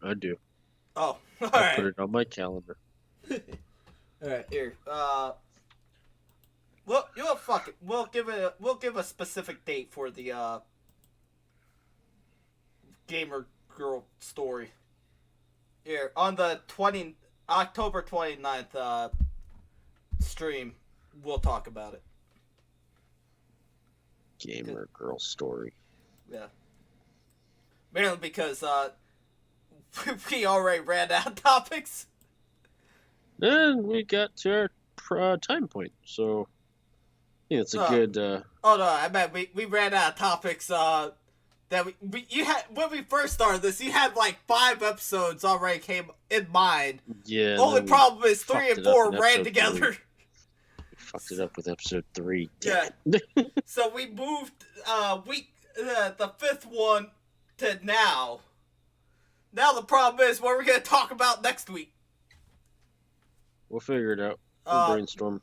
B: I do.
A: Oh,
B: I
A: alright.
B: put it on my calendar.
A: Alright, here. Well, you know what, fuck it. We'll give a specific date for the, gamer girl story. Here, on the October 29th, stream, we'll talk about it.
B: Gamer girl story.
A: Yeah. Mainly because we already ran out of topics.
B: And we got to our time point, so I think it's a good.
A: Oh no, I meant we ran out of topics. That you had when we first started this, you had like 5 episodes already came in mind.
B: Yeah.
A: Only problem is 3 and 4 ran together.
B: We fucked it up with episode 3.
A: Yeah. So we moved the 5th one to now. Now the problem is what we're gonna talk about next week.
B: We'll figure it out. We'll brainstorm.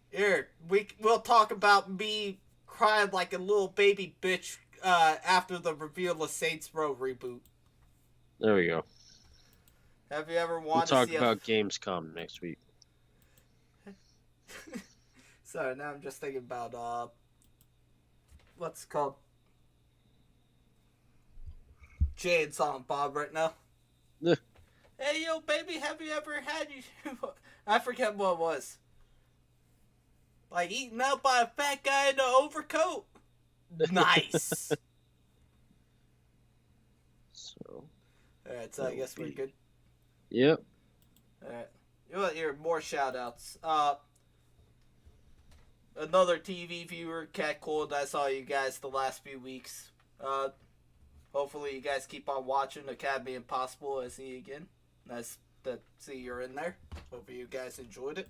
A: Here, we'll talk about me crying like a little baby bitch after the reveal of Saints Row reboot.
B: There we go.
A: Have you ever
B: We'll
A: wanted
B: talk
A: to see
B: about Gamescom next week.
A: Sorry, now I'm just thinking about what's it called? Jay and Silent Bob right now. Hey yo baby, have you ever had I forget what it was. Like eaten out by a fat guy in an overcoat. Nice.
B: So.
A: Alright, so I guess we're good.
B: Yep.
A: Alright. You want to hear more shout outs. Another TV viewer, Cat Cold, I saw you guys the last few weeks. Hopefully you guys keep on watching Academy Impossible. I see you again. Nice to see you're in there. Hope you guys enjoyed it.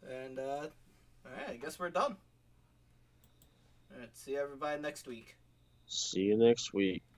A: And, alright, I guess we're done. Alright, see everybody next week.
B: See you next week.